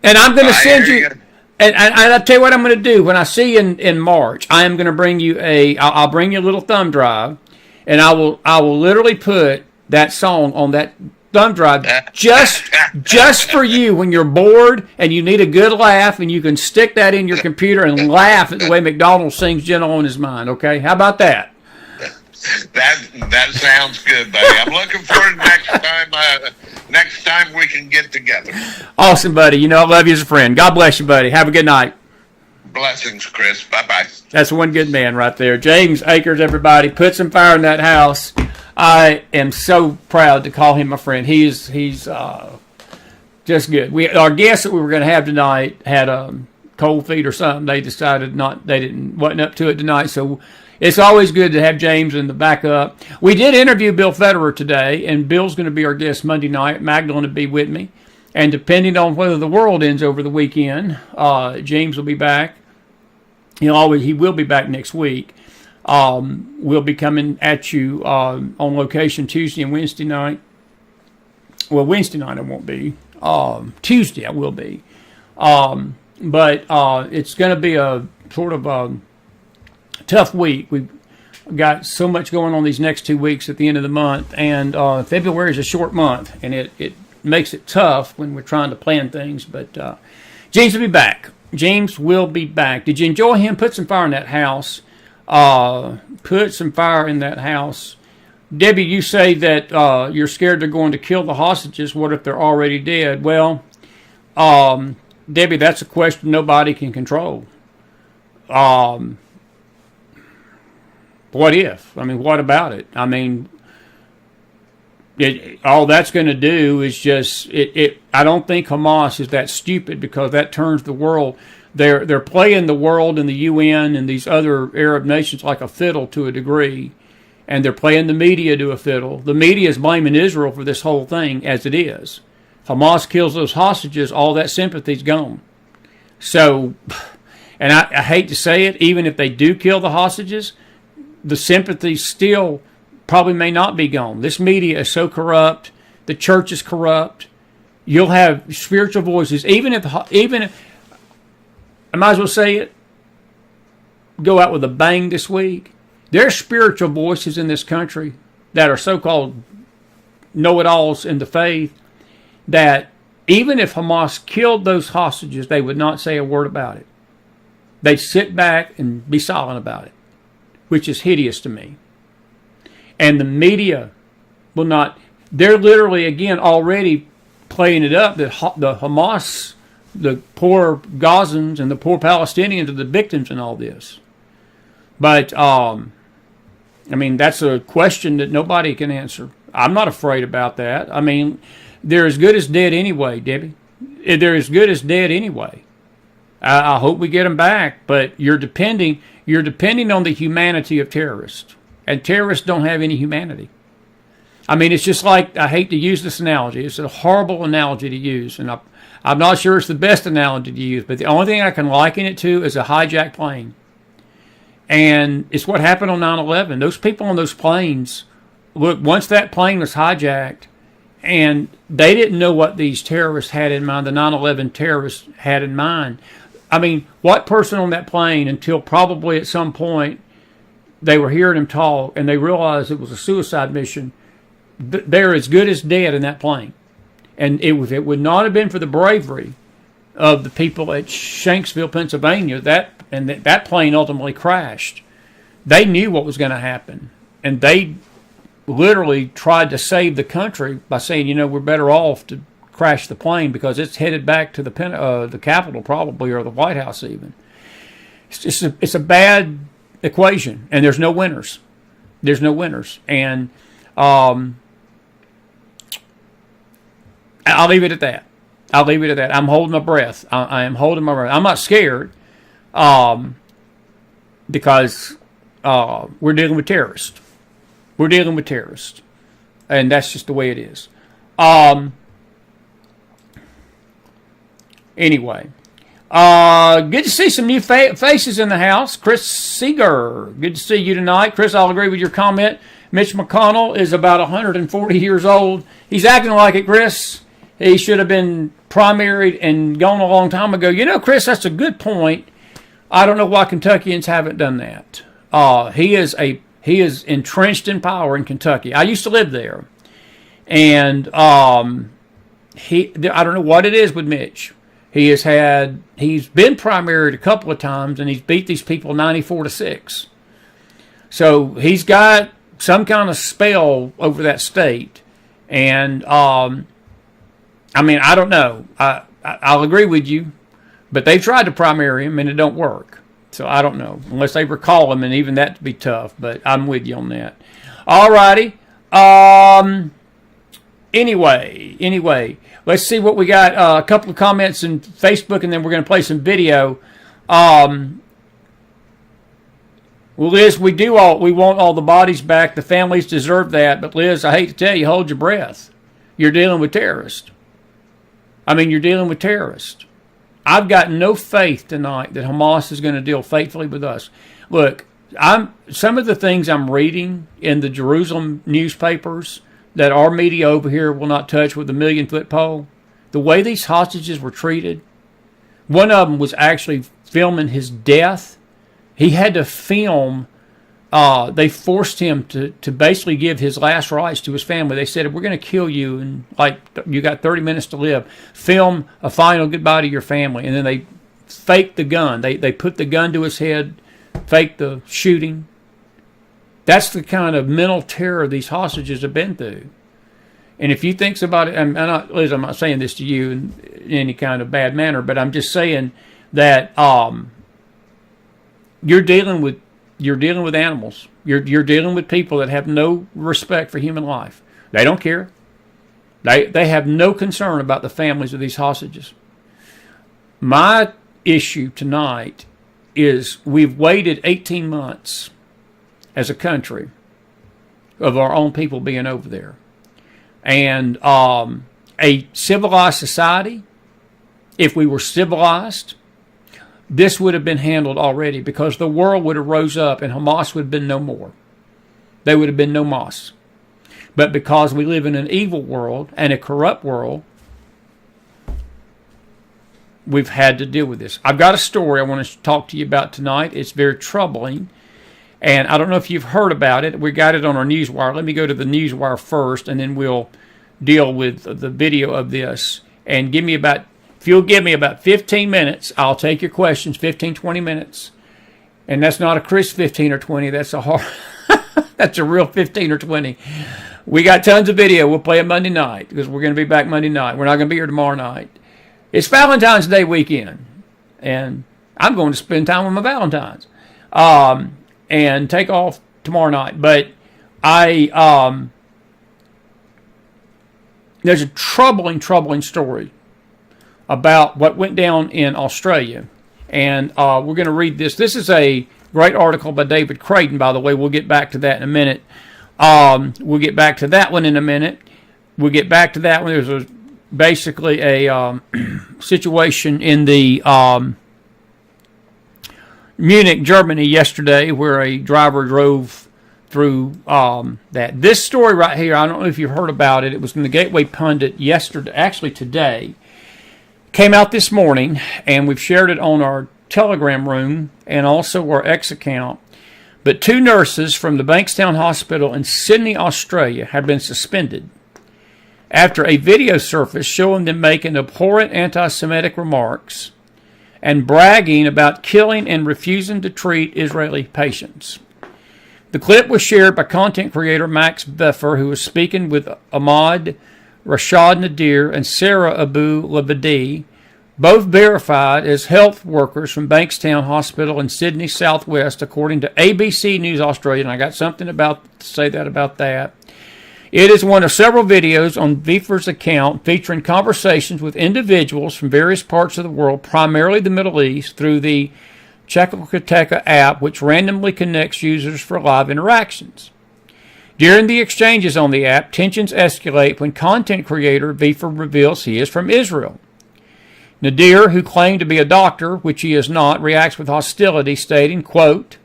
And I'm going to send you. And I'll tell you what I'm going to do. When I see you in March, I am going to bring you I'll bring you a little thumb drive, and I will literally put that song on that thumb drive just for you when you're bored and you need a good laugh, and you can stick that in your computer and laugh at the way McDonald sings "Gentle on His Mind." Okay, how about that? That sounds good, buddy. I'm looking forward to next time we can get together. Awesome, buddy. You know I love you as a friend. God bless you, buddy. Have a good night. Blessings, Chris. Bye-bye. That's one good man right there. Jeemes Akers, everybody. Put some fire in that house. I am so proud to call him my friend. He's just good. Our guest that we were going to have tonight had cold feet or something. They decided wasn't up to it tonight. So It's always good to have Jeemes in the backup. We did interview Bill Federer today, and Bill's going to be our guest Monday night. Magdalene will be with me. And depending on whether the world ends over the weekend, Jeemes will be back. He will be back next week. We'll be coming at you on location Tuesday and Wednesday night. Well, Wednesday night I won't be. Tuesday I will be. But it's going to be a sort of a tough week. We've got so much going on these next 2 weeks at the end of the month. And February is a short month, and it makes it tough when we're trying to plan things. But Jeemes will be back. Jeemes will be back. Did you enjoy him? Put some fire in that house. Put some fire in that house. Debbie, you say that you're scared they're going to kill the hostages. What if they're already dead? Well, Debbie, that's a question nobody can control. What if? I mean, what about it? I mean, all that's going to do is just I don't think Hamas is that stupid, because that turns the world. They're playing the world and the UN and these other Arab nations like a fiddle to a degree, and they're playing the media to a fiddle. The media is blaming Israel for this whole thing as it is. Hamas kills those hostages, all that sympathy's gone. So, and I hate to say it, even if they do kill the hostages, the sympathy still probably may not be gone. This media is so corrupt. The church is corrupt. You'll have spiritual voices, even if I might as well say it, go out with a bang this week. There's spiritual voices in this country that are so-called know-it-alls in the faith that even if Hamas killed those hostages, they would not say a word about it. They'd sit back and be silent about it, which is hideous to me. And the media will not. They're literally, again, already playing it up that the Hamas, the poor Gazans and the poor Palestinians are the victims in all this. But, I mean, that's a question that nobody can answer. I'm not afraid about that. I mean, they're as good as dead anyway, Debbie. They're as good as dead anyway. I hope we get them back, but you're depending on the humanity of terrorists. And terrorists don't have any humanity. I mean, it's just like, I hate to use this analogy. It's a horrible analogy to use, and I'm not sure it's the best analogy to use, but the only thing I can liken it to is a hijacked plane. And it's what happened on 9/11. Those people on those planes, look, once that plane was hijacked, and they didn't know what these terrorists had in mind, the 9/11 terrorists had in mind. I mean, what person on that plane, until probably at some point they were hearing him talk and they realized it was a suicide mission, they're as good as dead in that plane. And if it would not have been for the bravery of the people at Shanksville, Pennsylvania, that plane ultimately crashed. They knew what was going to happen, and they literally tried to save the country by saying, you know, we're better off to crash the plane because it's headed back to the Capitol probably, or the White House even. It's a bad equation, and there's no winners. There's no winners, and I'll leave it at that. I'll leave it at that. I'm holding my breath. I am holding my breath. I'm not scared, because we're dealing with terrorists. We're dealing with terrorists, and that's just the way it is. Anyway, good to see some new faces in the house. Chris Seeger, good to see you tonight. Chris, I'll agree with your comment. Mitch McConnell is about 140 years old. He's acting like it, Chris. He should have been primaried and gone a long time ago. You know, Chris, that's a good point. I don't know why Kentuckians haven't done that. He is entrenched in power in Kentucky. I used to live there, and I don't know what it is with Mitch. He's been primaried a couple of times, and he's beat these people 94-6. So he's got some kind of spell over that state, and I mean, I don't know. I'll agree with you, but they've tried to primary him, and it don't work. So I don't know, unless they recall him, and even that to be tough. But I'm with you on that. All righty. Anyway, let's see what we got. A couple of comments in Facebook, and then we're going to play some video. Well, Liz, we want all the bodies back. The families deserve that. But Liz, I hate to tell you, hold your breath. You're dealing with terrorists. You're dealing with terrorists. I've got no faith tonight that Hamas is going to deal faithfully with us. Look, some of the things I'm reading in the Jerusalem newspapers that our media over here will not touch with a 1,000,000-foot pole, the way these hostages were treated, one of them was actually filming his death. He had to film. They forced him to basically give his last rites to his family. They said, we're going to kill you, and you got 30 minutes to live. Film a final goodbye to your family. And then they faked the gun. They put the gun to his head, faked the shooting. That's the kind of mental terror these hostages have been through. And if you think about it, Liz, I'm not saying this to you in any kind of bad manner, but I'm just saying that you're dealing with animals. You're dealing with people that have no respect for human life. They don't care. They have no concern about the families of these hostages. My issue tonight is we've waited 18 months as a country of our own people being over there. And a civilized society, if we were civilized, this would have been handled already, because the world would have rose up and Hamas would have been no more. They would have been no Hamas. But because we live in an evil world and a corrupt world, we've had to deal with this. I've got a story I want to talk to you about tonight. It's very troubling. And I don't know if you've heard about it. We got it on our newswire. Let me go to the newswire first, and then we'll deal with the video of this. And if you'll give me about 15 minutes, I'll take your questions, 15, 20 minutes. And that's not a Chris 15 or 20. That's that's a real 15 or 20. We got tons of video. We'll play it Monday night, because we're going to be back Monday night. We're not going to be here tomorrow night. It's Valentine's Day weekend, and I'm going to spend time with my Valentines. And take off tomorrow night. But there's a troubling story about what went down in Australia. And we're going to read this. This is a great article by David Creighton, by the way. We'll get back to that in a minute. We'll get back to that one in a minute. We'll get back to that one. There's basically a situation in the Munich, Germany yesterday, where a driver drove through that. This story right here, I don't know if you've heard about it. It was in the Gateway Pundit yesterday, actually today. Came out this morning, and we've shared it on our Telegram room and also our X account. But 2 nurses from the Bankstown Hospital in Sydney, Australia, have been suspended after a video surfaced showing them making abhorrent anti-Semitic remarks and bragging about killing and refusing to treat Israeli patients. The clip was shared by content creator Max Beffer, who was speaking with Ahmad Rashad Nadir and Sarah Abu Labadi, both verified as health workers from Bankstown Hospital in Sydney Southwest, according to ABC News Australia. And I got something to say about that. It is one of several videos on Beffer's account featuring conversations with individuals from various parts of the world, primarily the Middle East, through the Chakoteka app, which randomly connects users for live interactions. During the exchanges on the app, tensions escalate when content creator Beffer reveals he is from Israel. Nadir, who claimed to be a doctor, which he is not, reacts with hostility, stating, quote,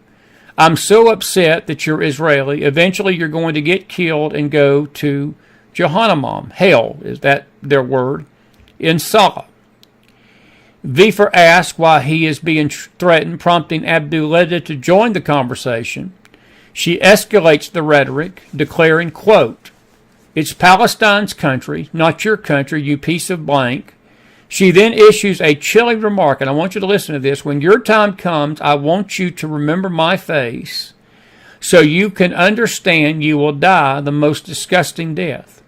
"I'm so upset that you're Israeli. Eventually you're going to get killed and go to Jahannam. Hell, is that their word? In Salah." Beffer asked why he is being threatened, prompting Abdullah to join the conversation. She escalates the rhetoric, declaring, quote, "It's Palestine's country, not your country, you piece of blank." She then issues a chilling remark, and I want you to listen to this. "When your time comes, I want you to remember my face so you can understand you will die the most disgusting death."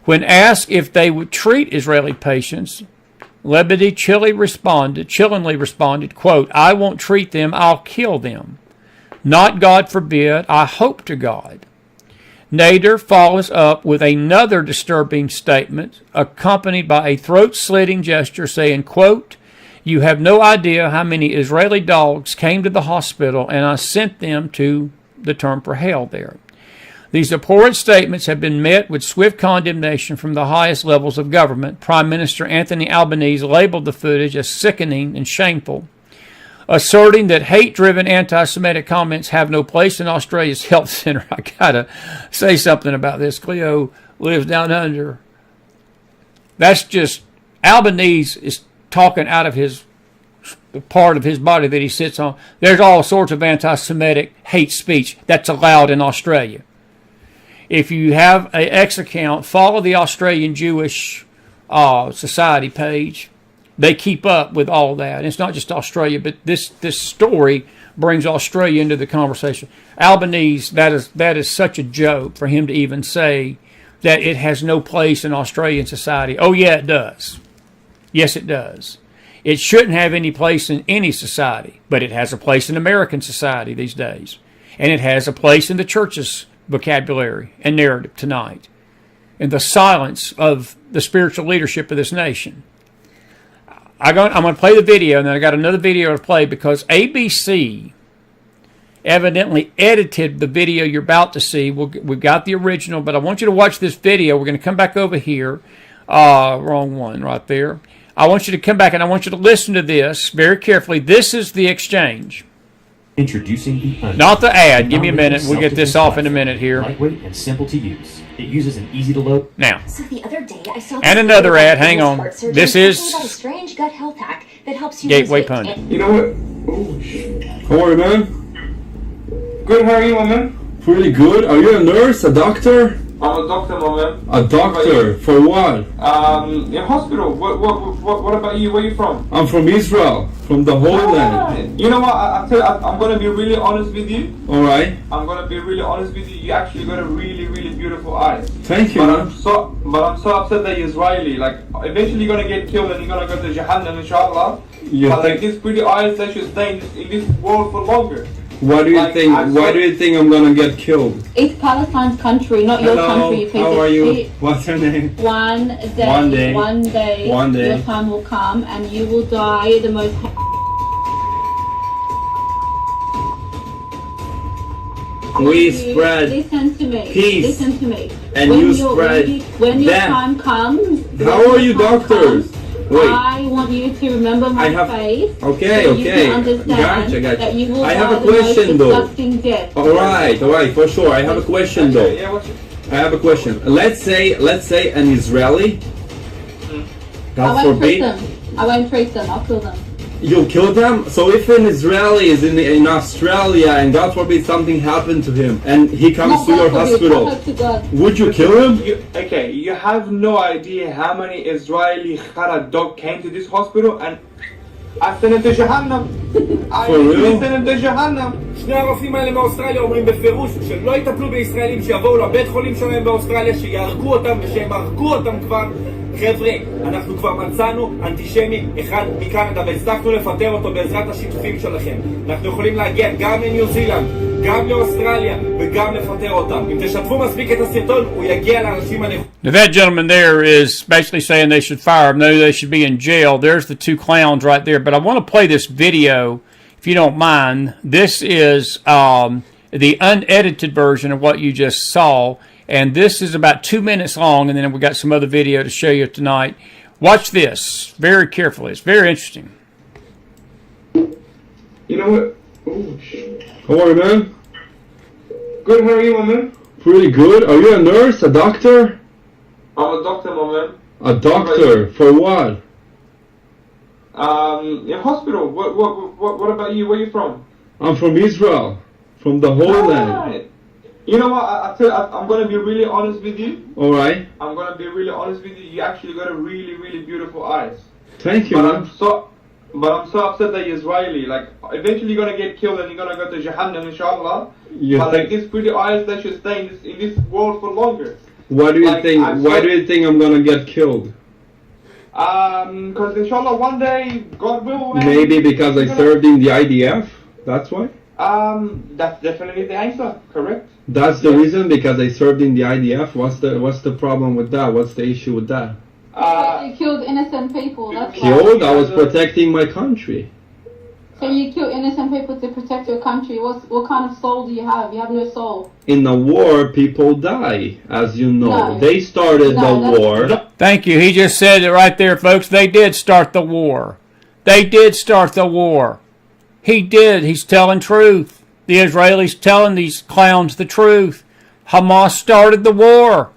When asked if they would treat Israeli patients, Lebedi chillingly responded, quote, "I won't treat them, I'll kill them. Not God forbid, I hope to God." Nader follows up with another disturbing statement, accompanied by a throat-slitting gesture, saying, quote, You have no idea how many Israeli dogs came to the hospital, and I sent them to the term for hell there. These abhorrent statements have been met with swift condemnation from the highest levels of government. Prime Minister Anthony Albanese labeled the footage as sickening and shameful, asserting that hate-driven anti-Semitic comments have no place in Australia's health center. I gotta say something about this. Cleo lives down under. That's just, Albanese is talking out of his part of his body that he sits on. There's all sorts of anti-Semitic hate speech that's allowed in Australia. If you have an X account, follow the Australian Jewish Society page. They keep up with all that. And it's not just Australia, but this story brings Australia into the conversation. Albanese, that is such a joke for him to even say that it has no place in Australian society. Oh, yeah, it does. Yes, it does. It shouldn't have any place in any society, but it has a place in American society these days. And it has a place in the church's vocabulary and narrative tonight, in the silence of the spiritual leadership of this nation. I'm going to play the video, and then I got another video to play because ABC evidently edited the video you're about to see. We've got the original, but I want you to watch this video. We're going to come back over here. Wrong one right there. I want you to come back, and I want you to listen to this very carefully. This is the exchange. Introducing the Not the ad. Give me a minute. We'll get this off in a minute here. Lightweight and simple to use. It uses an easy to load. Now. So the other day I saw And another ad. Hang on. This is about a strange gut health hack that helps you Gateway lose weight. Pundit. You know what? Oh shit. How are you, man? Good. How are you, my man? Pretty good. Are you a nurse? A doctor? I'm a doctor, my man. A doctor? For what? In hospital. What about you? Where are you from? I'm from Israel. From the Holy Land. You know what? I'm gonna be really honest with you. All right. I'm gonna be really honest with you. You actually got a really, really beautiful eyes. Thank you. But I'm so upset that you're Israeli. Like, eventually you're gonna get killed and you're gonna go to Jahannam, inshallah. Yeah. But like these pretty eyes, that should stay in this world for longer. Why do you think? Why do you think I'm gonna get killed? It's Palestine's country, not your country. You How are you? What's your name? One day, your time will come and you will die the most. We spread Listen to me. peace. Listen to me. And you spread when your death. time comes. How are you, doctors? Wait. I want you to remember my face. Okay, so okay. You can understand Gotcha. That you will I have die a the most question though. disgusting death. All right, for sure. I have a question though. I have a question. Let's say an Israeli. God forbid. I won't treat them. I'll kill them. You'll kill them? So if an Israeli is in Australia and God forbid something happened to him and he comes to your hospital, would you kill him? You have no idea how many Israeli Khara dog came to this hospital and I sent him to Jahannam. For real? sent him to Jahannam. שני הרופאים האלה מאוסטרליה אומרים בפירוש שלא יטפלו בישראלים שיבואו לבית חולים שלהם באוסטרליה שיהרגו אותם ושהם הרגו אותם כבר. חבר'ה, אנחנו כבר מצאנו אנטישמי אחד מקנדה והצלחנו לפטר אותו בעזרת השיתופים שלכם. אנחנו יכולים להגיע גם לניו זילנד, גם לאוסטרליה וגם לפטר אותם. אם תשתפו מספיק את הסרטון, הוא יגיע לאנשים הנכונים. Now that gentleman there is basically saying they should fire him. No, they should be in jail. There's the two clowns right there. But I want to play this video, if you don't mind. This is the unedited version of what you just saw. And this is about 2 minutes long, and then we've got some other video to show you tonight. Watch this very carefully. It's very interesting. You know what? Oh, shit. How are you, man? Good. How are you, my man? Pretty good. Are you a nurse? A doctor? I'm a doctor, my man. A doctor? For what? In hospital. What about you? Where are you from? I'm from Israel. From the Holy Land. You know what? I'm gonna be really honest with you. All right. I'm gonna be really honest with you. You actually got a really, really beautiful eyes. Thank you. But I'm so upset that you're Israeli. Like, eventually you're gonna get killed and you're gonna go to Jahannam, inshallah. But like these pretty eyes, that should stay in this world for longer. Why do you think? Why do you think I'm gonna get killed? Because inshallah one day God will. Maybe because I served in the IDF. That's why. That's definitely the answer. Correct. That's the reason, because I served in the IDF. What's the problem with that? What's the issue with that? you killed innocent people. That's Killed? I was protecting my country. So you kill innocent people to protect your country. What kind of soul do you have? You have no soul. In a war, people die, as you know. No. They started the war. Thank you. He just said it right there, folks. They did start the war. They did start the war. He did. He's telling truth. The Israelis telling these clowns the truth. Hamas started the war.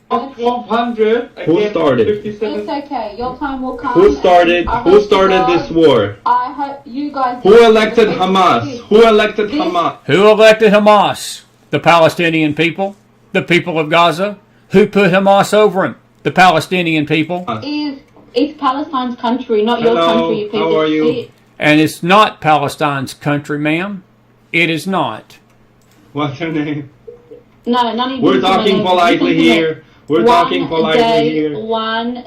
1,200. Who started? It's okay. Your time will come. Who started this war? I hope you guys. Who elected Hamas? Who elected Hamas? Who elected Hamas? The Palestinian people? The people of Gaza? Who put Hamas over him? The Palestinian people? It's Palestine's country, not your country. You How are you? And it's not Palestine's country, ma'am. It is not. What's your name? No, none of you. We're talking politely here. We're talking politely here. One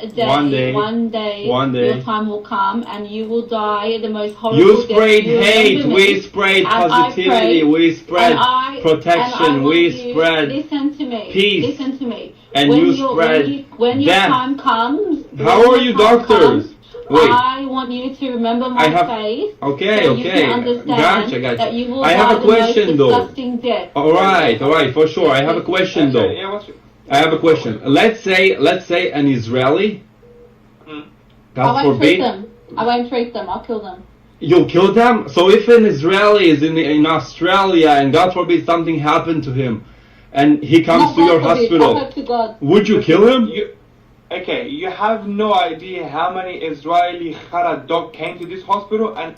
day, your time will come and you will die the most horrible You death. sprayed hate, we sprayed positivity, we spread protection, we spread listen to me, peace, listen to me. and when you spread when your death. time comes. How are you doctors? Wait. I want you to remember my faith. Okay, so okay. You can understand Gotcha. That you will I have die a question the most though. disgusting death. Alright, for sure. I have a question though. I have a question. Let's say an Israeli. God forbid. I won't treat them. I'll kill them. You'll kill them? So if an Israeli is in Australia and God forbid something happened to him and he comes to your hospital, would you kill him? Okay, you have no idea how many Israeli Khara dog came to this hospital, and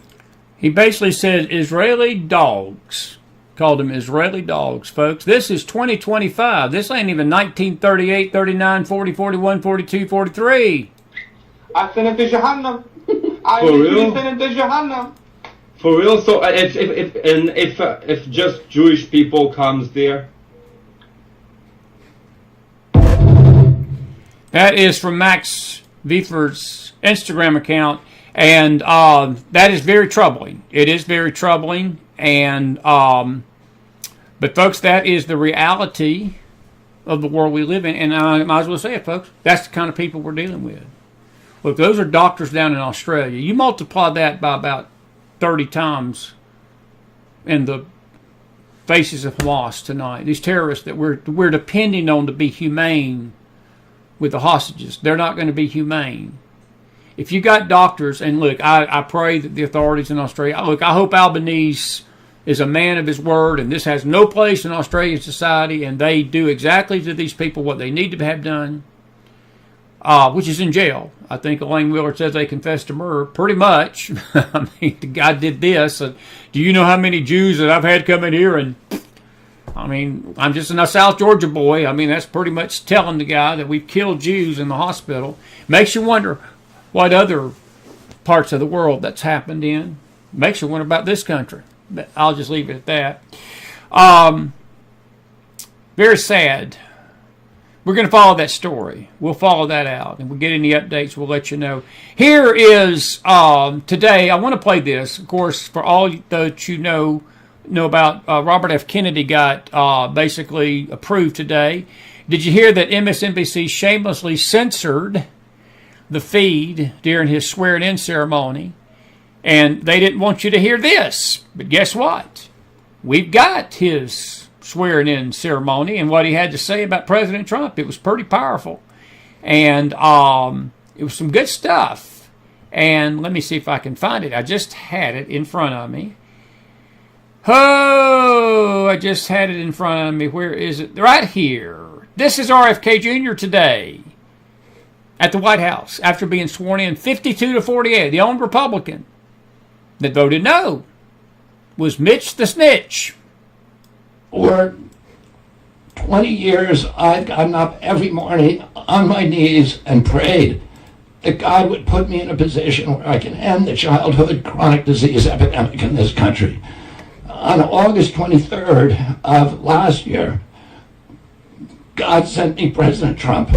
he basically said Israeli dogs. Called them Israeli dogs, folks. This is 2025. This ain't even 1938, 39, 40, 41, 42, 43. I sent it to Jahannam. I For real? sent it to Jahannam. For real? So if just Jewish people comes there? That is from Max Viefer's Instagram account, and that is very troubling. It is very troubling, and but folks, that is the reality of the world we live in, and I might as well say it, folks. That's the kind of people we're dealing with. Look, those are doctors down in Australia. You multiply that by about 30 times in the faces of Hamas tonight. These terrorists that we're depending on to be humane with the hostages. They're not going to be humane. If you got doctors, and look, I pray that the authorities in Australia, look, I hope Albanese is a man of his word, and this has no place in Australian society, and they do exactly to these people what they need to have done, which is in jail. I think Elaine Wheeler says they confessed to murder, pretty much. I mean, the guy did this. Do you know how many Jews that I've had come in here and... I mean, I'm just a South Georgia boy. I mean, that's pretty much telling the guy that we've killed Jews in the hospital. Makes you wonder what other parts of the world that's happened in. Makes you wonder about this country. But I'll just leave it at that. Very sad. We're going to follow that story. We'll follow that out. And we'll get any updates, we'll let you know. Here is, today, I want to play this. Of course, for all that you know about Robert F. Kennedy got basically approved today. Did you hear that MSNBC shamelessly censored the feed during his swearing-in ceremony? And they didn't want you to hear this. But guess what? We've got his swearing-in ceremony and what he had to say about President Trump. It was pretty powerful. And it was some good stuff. And let me see if I can find it. I just had it in front of me. Oh, I just had it in front of me. Where is it? Right here. This is RFK Jr. today at the White House after being sworn in 52-48. The only Republican that voted no was Mitch the Snitch. For 20 years, I've gotten up every morning on my knees and prayed that God would put me in a position where I can end the childhood chronic disease epidemic in this country. On August 23rd of last year, God sent me President Trump,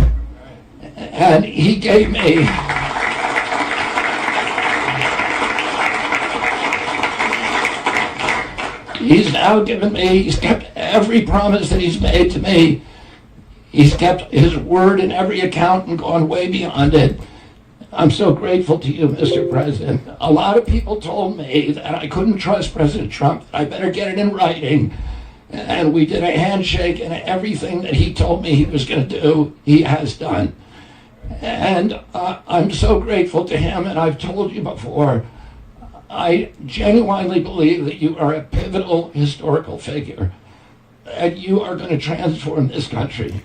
and he gave me he's now given me, he's kept every promise that he's made to me. He's kept his word in every account and gone way beyond it. I'm so grateful to you, Mr. President. A lot of people told me that I couldn't trust President Trump. I better get it in writing. And we did a handshake, and everything that he told me he was going to do, he has done. And I'm so grateful to him, and I've told you before, I genuinely believe that you are a pivotal historical figure, and you are going to transform this country.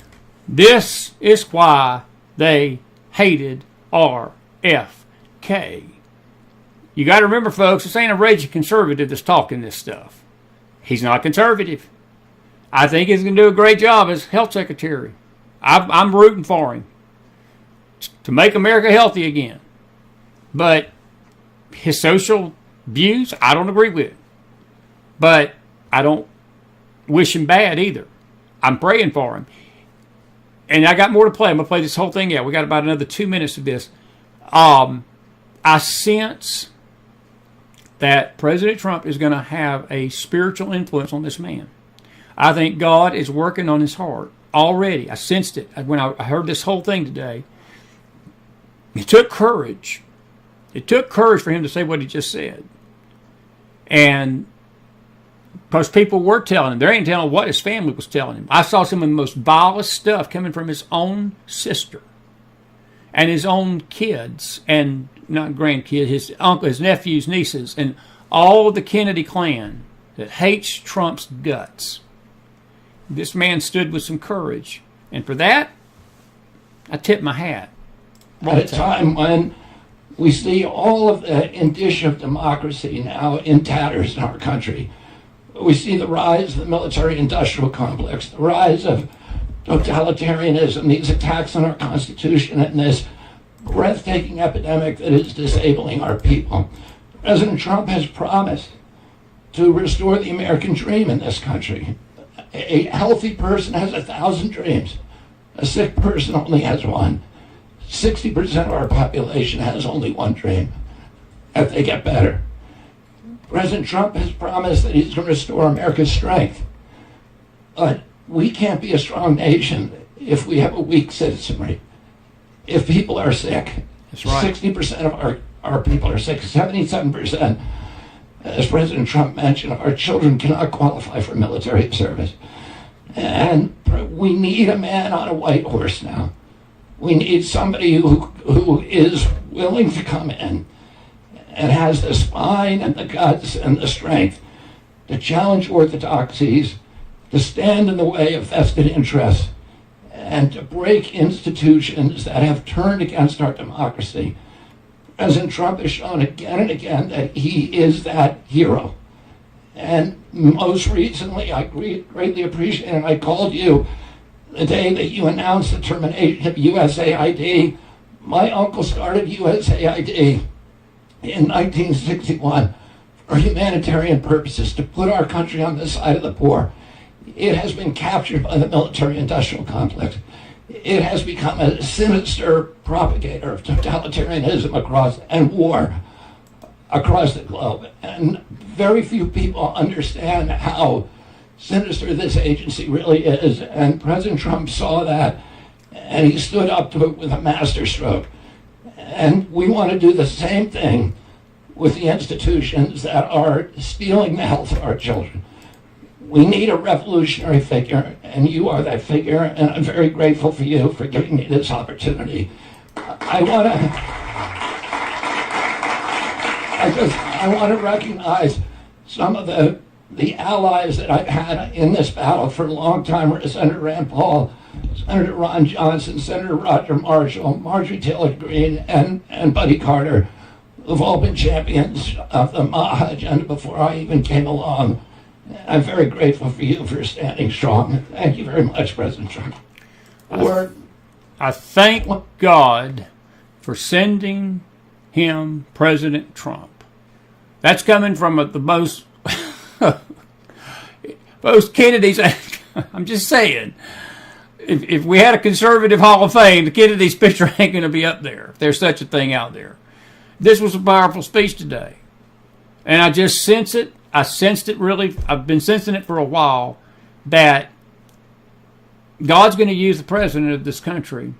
This is why they hated RFK. You got to remember, folks, this ain't a raging conservative that's talking this stuff. He's not conservative. I think he's going to do a great job as health secretary. I'm rooting for him to make America healthy again. But his social views, I don't agree with. But I don't wish him bad either. I'm praying for him. And I got more to play. I'm going to play this whole thing out. We got about another 2 minutes of this. I sense that President Trump is going to have a spiritual influence on this man. I think God is working on his heart already. I sensed it when I heard this whole thing today. It took courage. It took courage for him to say what he just said. And because people were telling him, they ain't telling what his family was telling him. I saw some of the most vilest stuff coming from his own sister and his own kids, and not grandkids, his uncle, his nephews, nieces, and all of the Kennedy clan that hates Trump's guts. This man stood with some courage. And for that, I tip my hat. At a time when we see all of the indicia of democracy now in tatters in our country. We see the rise of the military-industrial complex, the rise of totalitarianism, these attacks on our Constitution, and this breathtaking epidemic that is disabling our people. President Trump has promised to restore the American dream in this country. A healthy person has 1,000 dreams. A sick person only has one. 60% of our population has only one dream, if they get better. President Trump has promised that he's going to restore America's strength. But we can't be a strong nation if we have a weak citizenry. If people are sick, that's right. 60% of our people are sick. 77%, as President Trump mentioned, of our children cannot qualify for military service. And we need a man on a white horse now. We need somebody who is willing to come in and has the spine and the guts and the strength to challenge orthodoxies, to stand in the way of vested interests, and to break institutions that have turned against our democracy. President Trump has shown again and again that he is that hero. And most recently, I greatly appreciate it. I called you the day that you announced the termination of USAID. My uncle started USAID in 1961 for humanitarian purposes, to put our country on the side of the poor. It has been captured by the military-industrial complex. It has become a sinister propagator of totalitarianism and war across the globe. And very few people understand how sinister this agency really is. And President Trump saw that, and he stood up to it with a masterstroke. And we want to do the same thing with the institutions that are stealing the health of our children. We need a revolutionary figure, and you are that figure, and I'm very grateful for you for giving me this opportunity. I want to recognize some of the allies that I've had in this battle for a long time. Senator Rand Paul, Senator Ron Johnson, Senator Roger Marshall, Marjorie Taylor Greene, and Buddy Carter, who've all been champions of the MAHA agenda before I even came along. I'm very grateful for you for standing strong. Thank you very much, President Trump. I thank God for sending him President Trump. That's coming from the most Kennedys. I'm just saying, if we had a conservative Hall of Fame, the Kennedy's picture ain't going to be up there, if there's such a thing out there. This was a powerful speech today. And I just sense it. I sensed it really. I've been sensing it for a while, that 20 years, I'd not every morning, on my knees and prayed. The Kennedys picture ain't going to be up there, if there's such a thing out there. This was a powerful speech today. And I just sense it. I sensed it really. I've been sensing it for a while, that God's going to use the president of this country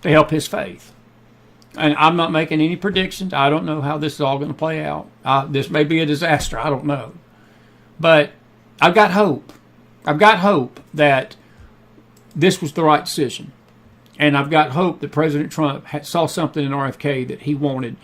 to help his faith. And I'm not making any predictions. I don't know how this is all going to play out. This may be a disaster. I don't know. But I've got hope. I've got hope that this was the right decision. And I've got hope that President Trump saw something in RFK that he wanted.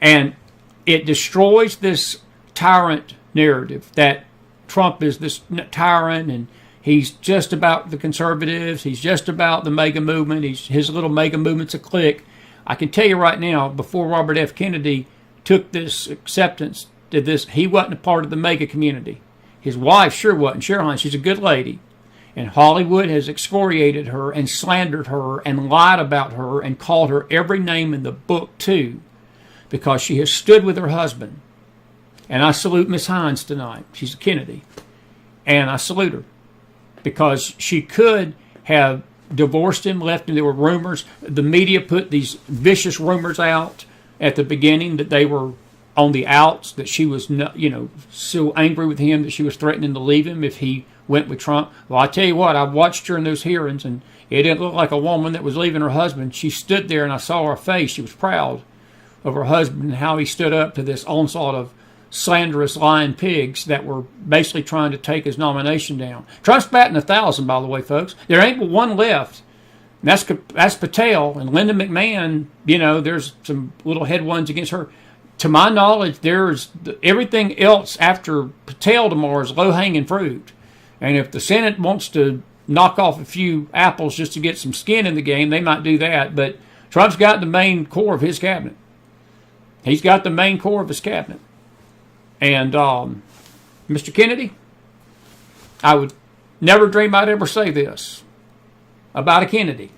And it destroys this tyrant narrative that Trump is this tyrant and he's just about the conservatives. He's just about the MAGA movement. His little MAGA movement's a clique. I can tell you right now, before Robert F. Kennedy took this acceptance to this, he wasn't a part of the MAGA community. His wife sure wasn't. Sherilyn, she's a good lady. And Hollywood has excoriated her and slandered her and lied about her and called her every name in the book, too, because she has stood with her husband. And I salute Miss Hines tonight. She's a Kennedy. And I salute her because she could have divorced him, left him. There were rumors. The media put these vicious rumors out at the beginning that they were on the outs, that she was, so angry with him that she was threatening to leave him if he went with Trump. Well, I tell you what, I watched her in those hearings, and it didn't look like a woman that was leaving her husband. She stood there, and I saw her face. She was proud of her husband and how he stood up to this onslaught of slanderous lying pigs that were basically trying to take his nomination down. Trump's batting 1,000, by the way, folks. There ain't but one left. And that's Patel. And Linda McMahon, there's some little head ones against her. To my knowledge, there's everything else after Patel tomorrow is low-hanging fruit. And if the Senate wants to knock off a few apples just to get some skin in the game, they might do that. But Trump's got the main core of his cabinet. He's got the main core of his cabinet. And Mr. Kennedy, I would never dream I'd ever say this about a Kennedy.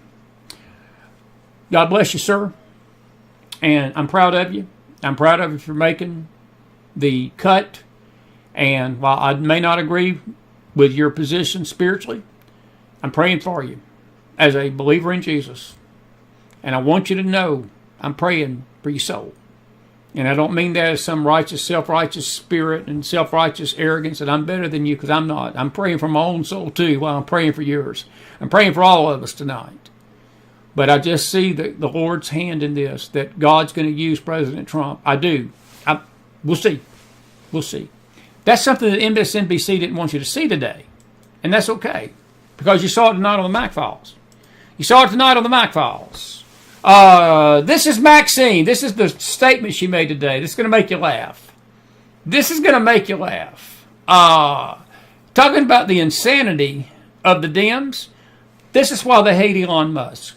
God bless you, sir. And I'm proud of you. I'm proud of you for making the cut. And while I may not agree with your position spiritually, I'm praying for you as a believer in Jesus. And I want you to know I'm praying for your soul. And I don't mean that as some righteous, self-righteous spirit and self-righteous arrogance that I'm better than you, because I'm not. I'm praying for my own soul too while I'm praying for yours. I'm praying for all of us tonight. But I just see the Lord's hand in this, that God's going to use President Trump. I do. We'll see. We'll see. That's something that MSNBC didn't want you to see today. And that's okay, because you saw it tonight on the McFiles. You saw it tonight on the McFiles. This is Maxine. This is the statement she made today. This is going to make you laugh. This is going to make you laugh. Talking about the insanity of the Dems. This is why they hate Elon Musk.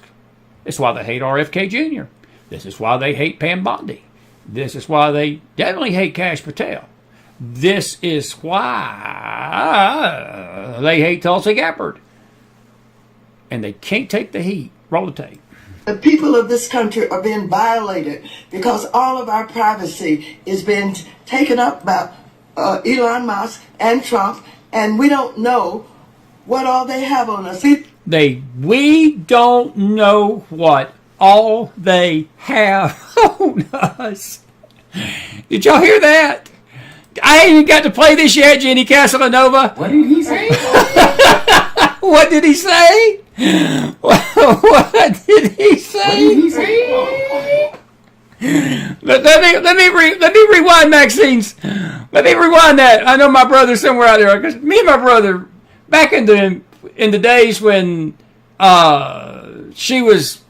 This is why they hate RFK Jr. This is why they hate Pam Bondi. This is why they definitely hate Kash Patel. This is why they hate Tulsi Gabbard. And they can't take the heat. Roll the tape. The people of this country are being violated because all of our privacy is being taken up by Elon Musk and Trump, and we don't know what all they have on us. We don't know what all they have on us. Did y'all hear that? I ain't even got to play this yet, Jenny Casanova. What did he say? What did he say? What did he say? Let me rewind Maxine's. Let me rewind that. I know my brother's somewhere out there, because me and my brother, back in the days when she was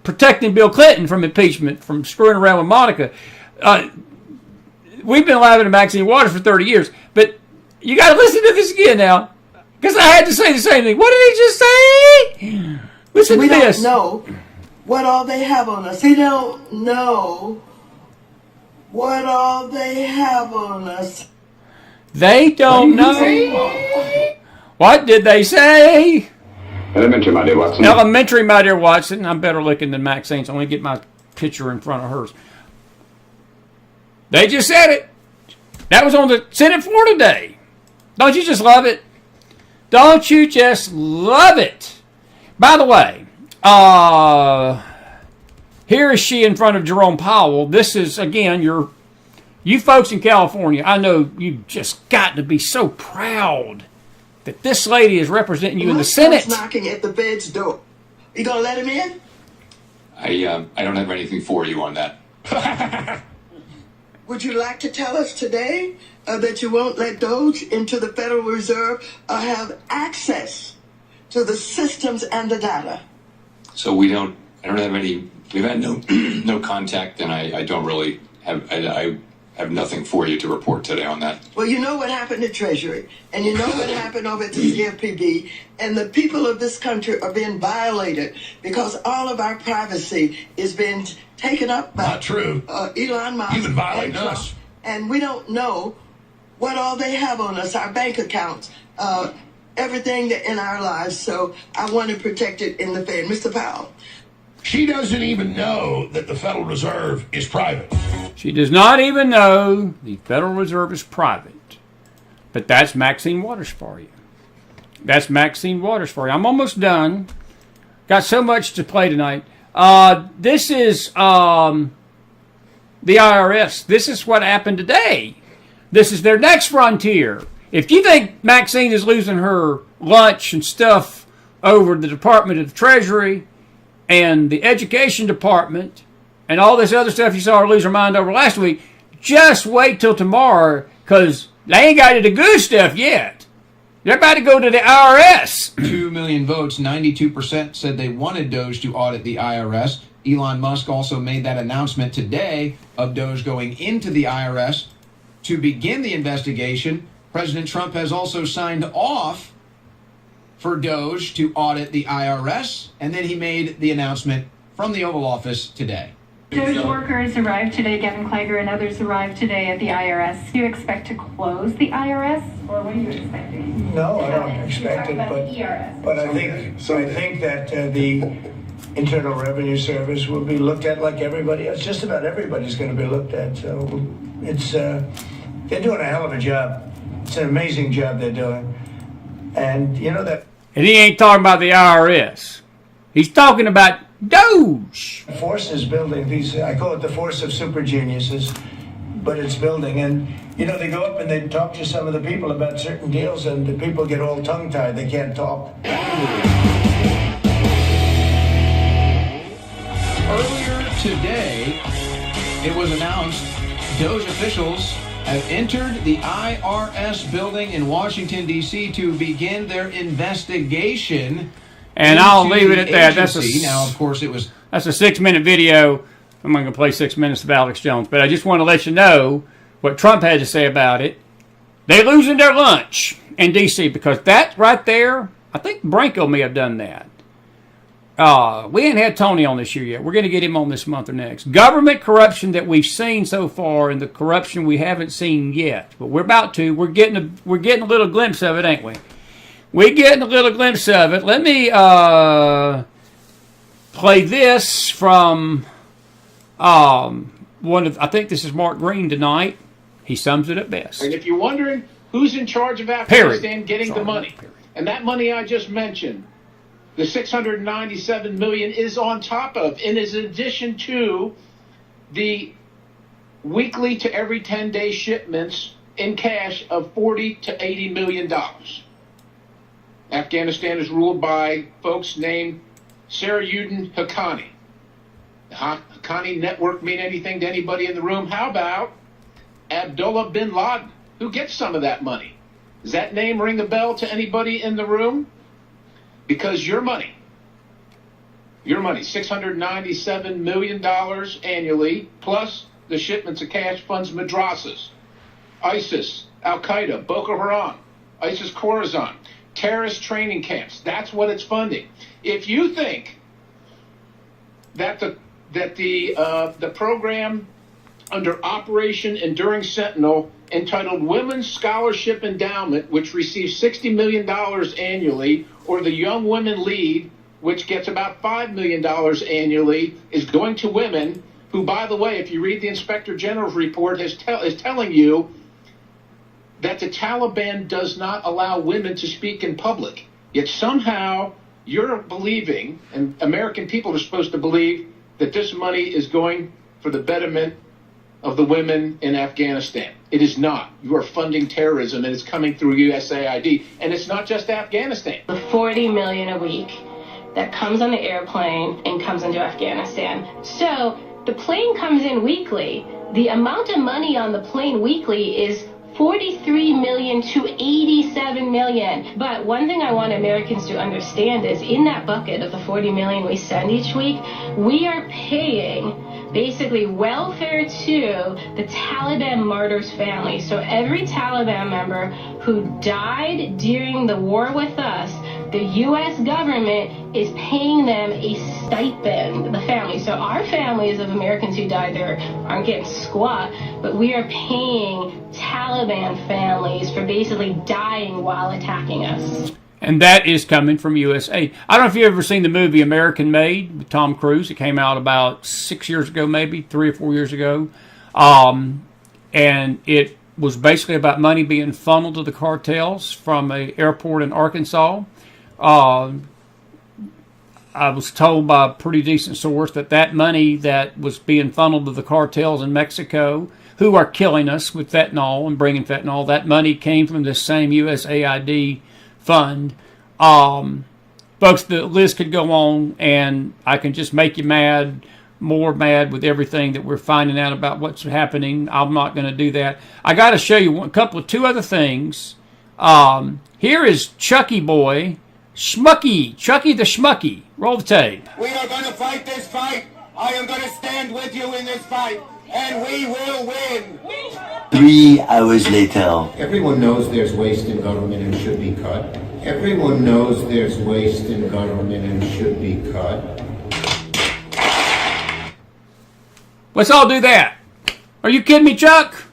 protecting Bill Clinton from impeachment, from screwing around with Monica, we've been laughing at Maxine Waters for 30 years. But you got to listen to this again now, because I had to say the same thing. What did he just say? Listen to this. We don't know what all they have on us. We don't know what all they have on us. They don't know. What did they say? Elementary, my dear Watson. Elementary, my dear Watson. I'm better looking than Maxine, so I'm going to get my picture in front of hers. They just said it. That was on the Senate floor today. Don't you just love it? Don't you just love it? By the way, here is she in front of Jerome Powell. This is, again, you folks in California, I know you've just got to be so proud that this lady is representing you in the Musk Senate. comes knocking at the Fed's door. You gonna let him in? I don't have anything for you on that. Would you like to tell us today that you won't let DOGE into the Federal Reserve or have access to the systems and the data? So I don't have any, we've had no contact, and I don't really have, I have nothing for you to report today on that. Well, you know what happened to Treasury, and you know what happened over at the CFPB, and the people of this country are being violated because all of our privacy is being taken up by Not true. Elon Musk. You've been violating and Trump. us. And we don't know what all they have on us, our bank accounts, everything that in our lives. So I want to protect it in the Fed. Mr. Powell. She doesn't even know that the Federal Reserve is private. She does not even know the Federal Reserve is private. But that's Maxine Waters for you. That's Maxine Waters for you. I'm almost done. Got so much to play tonight. This is the IRS. This is what happened today. This is their next frontier. If you think Maxine is losing her lunch and stuff over the Department of the Treasury and the Education Department and all this other stuff you saw her lose her mind over last week, just wait till tomorrow, because they ain't got to the good stuff yet. They're about to go to the IRS. 2 million votes, 92% said they wanted DOGE to audit the IRS. Elon Musk also made that announcement today of DOGE going into the IRS to begin the investigation. President Trump has also signed off for DOGE to audit the IRS, and then he made the announcement from the Oval Office today. DOGE workers arrived today, Gavin Klager and others arrived today at the IRS. Do you expect to close the IRS, or what are you expecting? No, I don't expect it, but I think that the Internal Revenue Service will be looked at like everybody else. Just about everybody's going to be looked at. So it's they're doing a hell of a job. It's an amazing job they're doing, and you know that. And he ain't talking about the IRS. He's talking about DOGE. The force is building these. I call it the force of super geniuses, but it's building. And you know, they go up and they talk to some of the people about certain deals, and the people get all tongue-tied. They can't talk. Earlier today, it was announced DOGE officials have entered the IRS building in Washington, D.C. to begin their investigation. And I'll leave it at that. That's now, of course, that's a 6-minute video. I'm not going to play 6 minutes of Alex Jones, but I just want to let you know what Trump had to say about it. They're losing their lunch in D.C. because that right there, I think Branko may have done that. We ain't had Tony on this year yet. We're going to get him on this month or next. Government corruption that we've seen so far and the corruption we haven't seen yet. But we're about to. We're getting a little glimpse of it, ain't we? We're getting a little glimpse of it. Let me play this from I think this is Mark Green tonight. He sums it up best. And if you're wondering who's in charge of Afghanistan getting the money, and that money I just mentioned, the $697 million is on top of, and is in addition to the weekly to every 10-day shipments in cash of $40 to $80 million. Afghanistan is ruled by folks named Sarajuddin Haqqani. The Haqqani network mean anything to anybody in the room? How about Abdullah bin Laden, who gets some of that money? Does that name ring a bell to anybody in the room? Because your money, $697 million annually, plus the shipments of cash funds madrasas, ISIS, Al-Qaeda, Boko Haram, ISIS Khorasan, terrorist training camps. That's what it's funding. If you think that the program under Operation Enduring Sentinel, entitled Women's Scholarship Endowment, which receives $60 million annually, or the Young Women Lead, which gets about $5 million annually, is going to women who, by the way, if you read the Inspector General's report, is telling you that the Taliban does not allow women to speak in public. Yet somehow you're believing, and American people are supposed to believe, that this money is going for the betterment of the women in Afghanistan. It is not. You are funding terrorism, and it's coming through USAID. And it's not just Afghanistan. The 40 million a week that comes on the airplane and comes into Afghanistan. So the plane comes in weekly. The amount of money on the plane weekly is 43 million to 87 million. But one thing I want Americans to understand is in that bucket of the 40 million we send each week, we are paying basically welfare to the Taliban martyrs' families. So every Taliban member who died during the war with us, the U.S. government is paying them a stipend, the family. So our families of Americans who died there aren't getting squat, but we are paying Taliban families for basically dying while attacking us. And that is coming from USA. I don't know if you've ever seen the movie American Made with Tom Cruise. It came out about 6 years ago, maybe 3 or 4 years ago. And it was basically about money being funneled to the cartels from an airport in Arkansas. I was told by a pretty decent source that money that was being funneled to the cartels in Mexico, who are killing us with fentanyl and bringing fentanyl, that money came from this same USAID fund. Folks, the list could go on, and I can just make you mad, more mad with everything that we're finding out about what's happening. I'm not going to do that. I got to show you two other things. Here is Chucky Boy, Schmucky, Chucky the Schmucky. Roll the tape. We are going to fight this fight. I am going to stand with you in this fight, and we will win. 3 hours later. Everyone knows there's waste in government and should be cut. Everyone knows there's waste in government and should be cut. Let's all do that. Are you kidding me, Chuck?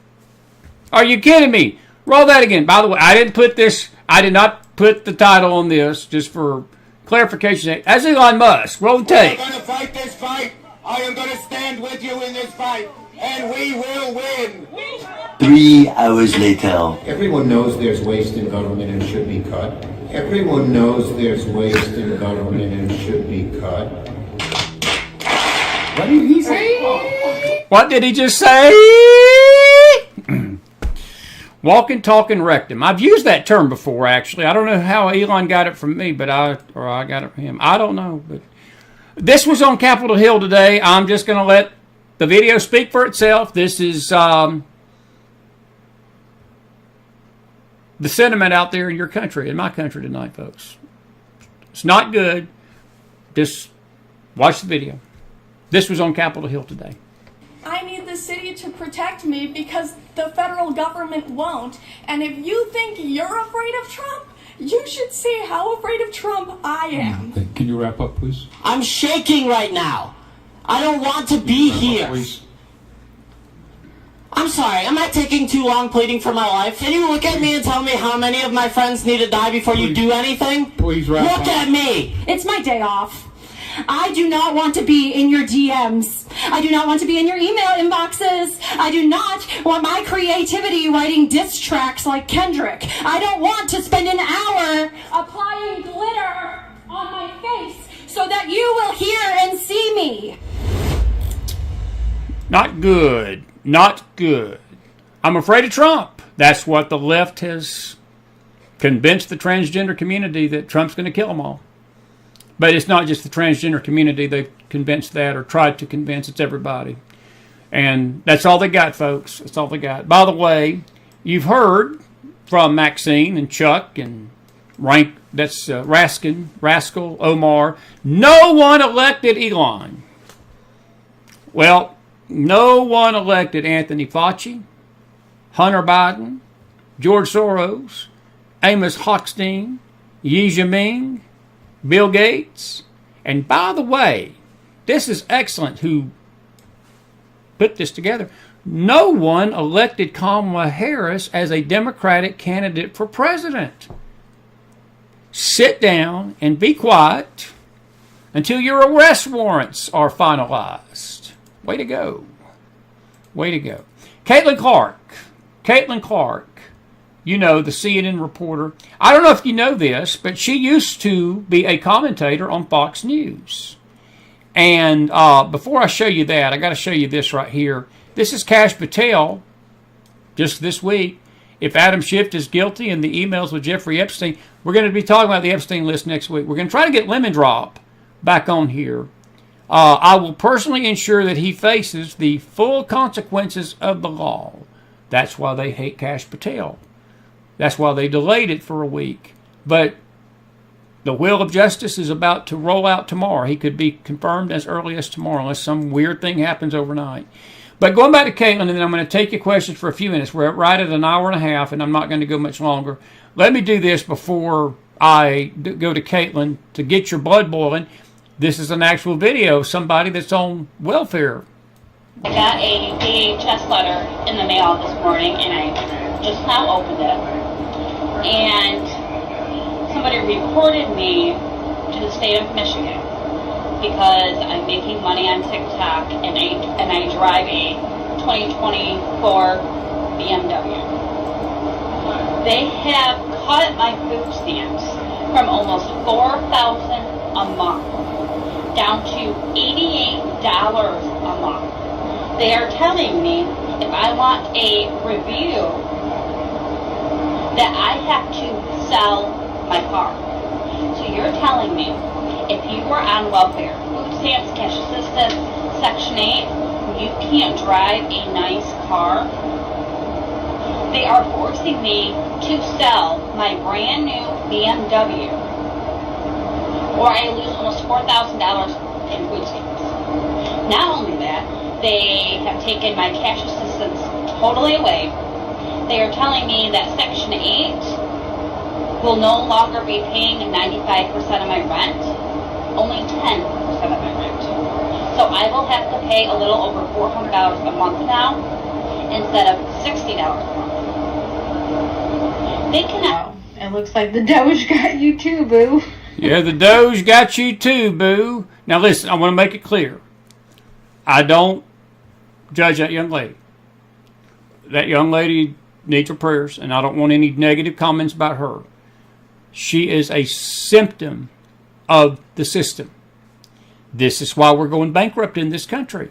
Are you kidding me? Roll that again. By the way, I did not put the title on this, just for clarification. That's Elon Musk. Roll the tape. We are going to fight this fight. I am going to stand with you in this fight, and we will win. 3 hours later. Everyone knows there's waste in government and should be cut. Everyone knows there's waste in government and should be cut. What did he say? What did he just say? Walking, talking rectum. I've used that term before, actually. I don't know how Elon got it from me, but I got it from him. I don't know, but this was on Capitol Hill today. I'm just going to let the video speak for itself. This is the sentiment out there in your country, in my country tonight, folks. It's not good. Just watch the video. This was on Capitol Hill today. I need the city to protect me because the federal government won't. And if you think you're afraid of Trump, you should see how afraid of Trump I am. Can you wrap up, please? I'm shaking right now. I don't want to be here. Please. I'm sorry, am I taking too long pleading for my life? Can you look at me and tell me how many of my friends need to die before you do anything? Please wrap up. Look at me! It's my day off. I do not want to be in your DMs. I do not want to be in your email inboxes. I do not want my creativity writing diss tracks like Kendrick. I don't want to spend an hour applying glitter on my face so that you will hear and see me. Not good. Not good. I'm afraid of Trump. That's what the left has convinced the transgender community, that Trump's going to kill them all. But it's not just the transgender community they've convinced that, or tried to convince. It's everybody. And that's all they got, folks. That's all they got. By the way, you've heard from Maxine and Chuck and Rascal, Omar. No one elected Elon. Well, no one elected Anthony Fauci, Hunter Biden, George Soros, Amos Hochstein, Xi Jinping, Bill Gates. And by the way, this is excellent who put this together. No one elected Kamala Harris as a Democratic candidate for president. Sit down and be quiet until your arrest warrants are finalized. Way to go. Way to go. Caitlin Clark, you know, the CNN reporter. I don't know if you know this, but she used to be a commentator on Fox News. And before I show you that, I got to show you this right here. This is Kash Patel, just this week. If Adam Schiff is guilty in the emails with Jeffrey Epstein, we're going to be talking about the Epstein list next week. We're going to try to get Lemon Drop back on here. I will personally ensure that he faces the full consequences of the law. That's why they hate Kash Patel. That's why they delayed it for a week. But the wheel of justice is about to roll out tomorrow. He could be confirmed as early as tomorrow unless some weird thing happens overnight. But going back to Caitlin, and then I'm going to take your questions for a few minutes. We're right at an hour and a half, and I'm not going to go much longer. Let me do this before I go to Caitlin to get your blood boiling. This is an actual video of somebody that's on welfare. I got a DHS letter in the mail this morning, and I just now opened it. And somebody reported me to the state of Michigan because I'm making money on TikTok and I drive a 2024 BMW. They have cut my food stamps from almost $4,000 a month down to $88 a month. They are telling me if I want a review that I have to sell my car. So you're telling me if you were on welfare, food stamps, cash assistance, Section 8, you can't drive a nice car? They are forcing me to sell my brand new BMW or I lose almost $4,000 in food stamps. Not only that, they have taken my cash assistance totally away. They are telling me that Section 8 will no longer be paying 95% of my rent, only 10% of my rent. So I will have to pay a little over $400 a month now instead of $60 a month. They cannot. It looks like the Doge got you too, boo. Yeah, the Doge got you too, boo. Now listen, I want to make it clear. I don't judge that young lady. That young lady needs her prayers, and I don't want any negative comments about her. She is a symptom of the system. This is why we're going bankrupt in this country.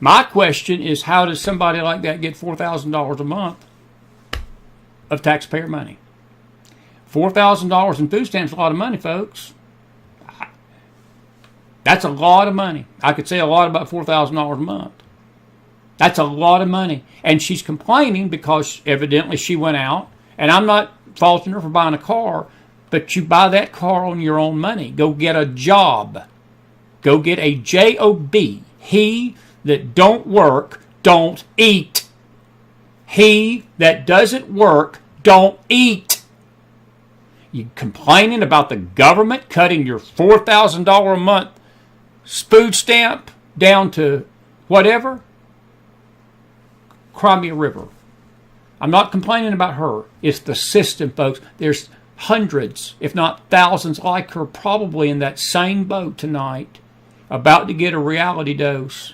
My question is, how does somebody like that get $4,000 a month of taxpayer money? $4,000 in food stamps is a lot of money, folks. That's a lot of money. I could say a lot about $4,000 a month. That's a lot of money. And she's complaining because evidently she went out, and I'm not faulting her for buying a car, but you buy that car on your own money. Go get a job. Go get a job. He that don't work, don't eat. He that doesn't work, don't eat. You complaining about the government cutting your $4,000 a month food stamp down to whatever? Cry me a river. I'm not complaining about her. It's the system, folks. There's hundreds, if not thousands like her, probably in that same boat tonight, about to get a reality dose.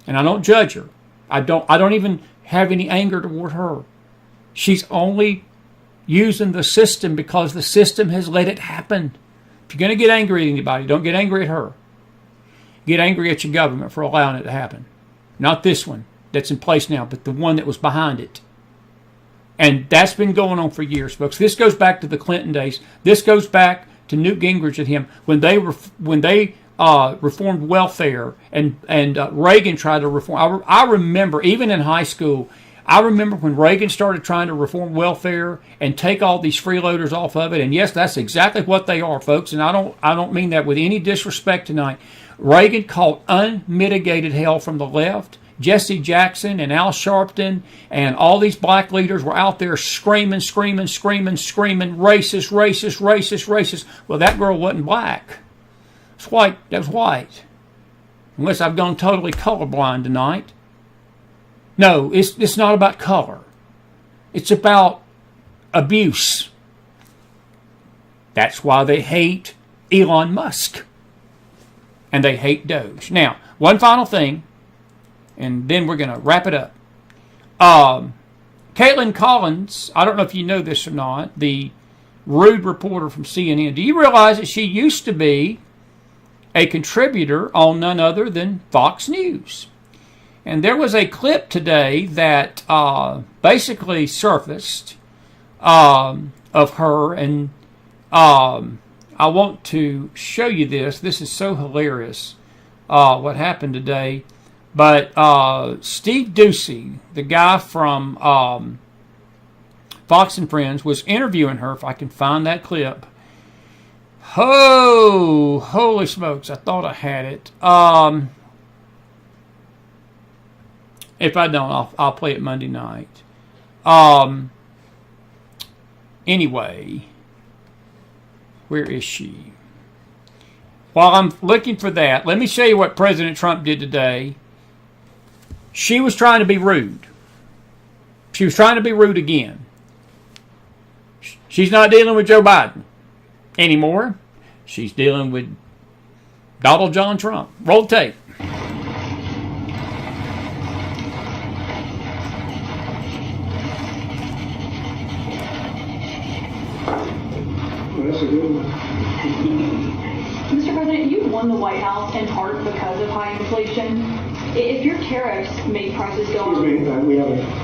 And I don't judge her. I don't even have any anger toward her. She's only using the system because the system has let it happen. If you're going to get angry at anybody, don't get angry at her. Get angry at your government for allowing it to happen. Not this one that's in place now, but the one that was behind it. And that's been going on for years, folks. This goes back to the Clinton days. This goes back to Newt Gingrich and him when they reformed welfare and Reagan tried to reform. I remember even in high school. I remember when Reagan started trying to reform welfare and take all these freeloaders off of it. And yes, that's exactly what they are, folks. And I don't mean that with any disrespect tonight. Reagan caught unmitigated hell from the left. Jesse Jackson and Al Sharpton and all these black leaders were out there screaming, racist. Well, that girl wasn't black. It's white. That was white. Unless I've gone totally colorblind tonight. No, it's not about color. It's about abuse. That's why they hate Elon Musk. And they hate DOGE. Now, one final thing, and then we're going to wrap it up. Caitlin Collins, I don't know if you know this or not, the rude reporter from CNN. Do you realize that she used to be a contributor on none other than Fox News. And there was a clip today that basically surfaced of her, and I want to show you this. This is so hilarious, what happened today. But Steve Doocy, the guy from Fox and Friends, was interviewing her, if I can find that clip. Oh, holy smokes, I thought I had it. If I don't, I'll play it Monday night. Anyway, where is she? While I'm looking for that, let me show you what President Trump did today. She was trying to be rude. She was trying to be rude again. She's not dealing with Joe Biden anymore. She's dealing with Donald John Trump. Roll tape. Mr. President, you won the White House in part because of high inflation. If your tariffs make prices go up... Excuse me, we haven't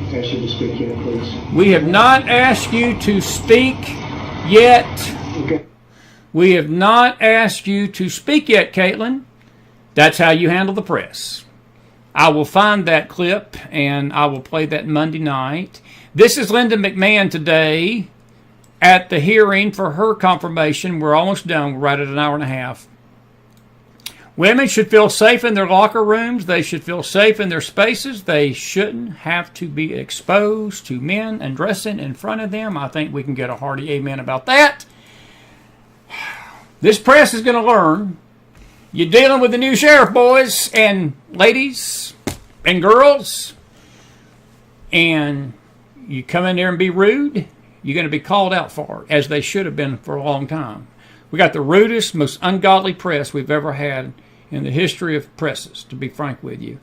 asked you to speak yet, please. We have not asked you to speak yet. Okay. We have not asked you to speak yet, Caitlin. That's how you handle the press. I will find that clip, and I will play that Monday night. This is Linda McMahon today at the hearing for her confirmation. We're almost done. We're right at an hour and a half. Women should feel safe in their locker rooms. They should feel safe in their spaces. They shouldn't have to be exposed to men and dressing in front of them. I think we can get a hearty amen about that. This press is going to learn. You're dealing with the new sheriff, boys and ladies and girls. And you come in there and be rude, you're going to be called out for it, as they should have been for a long time. We got the rudest, most ungodly press we've ever had in the history of presses, to be frank with you.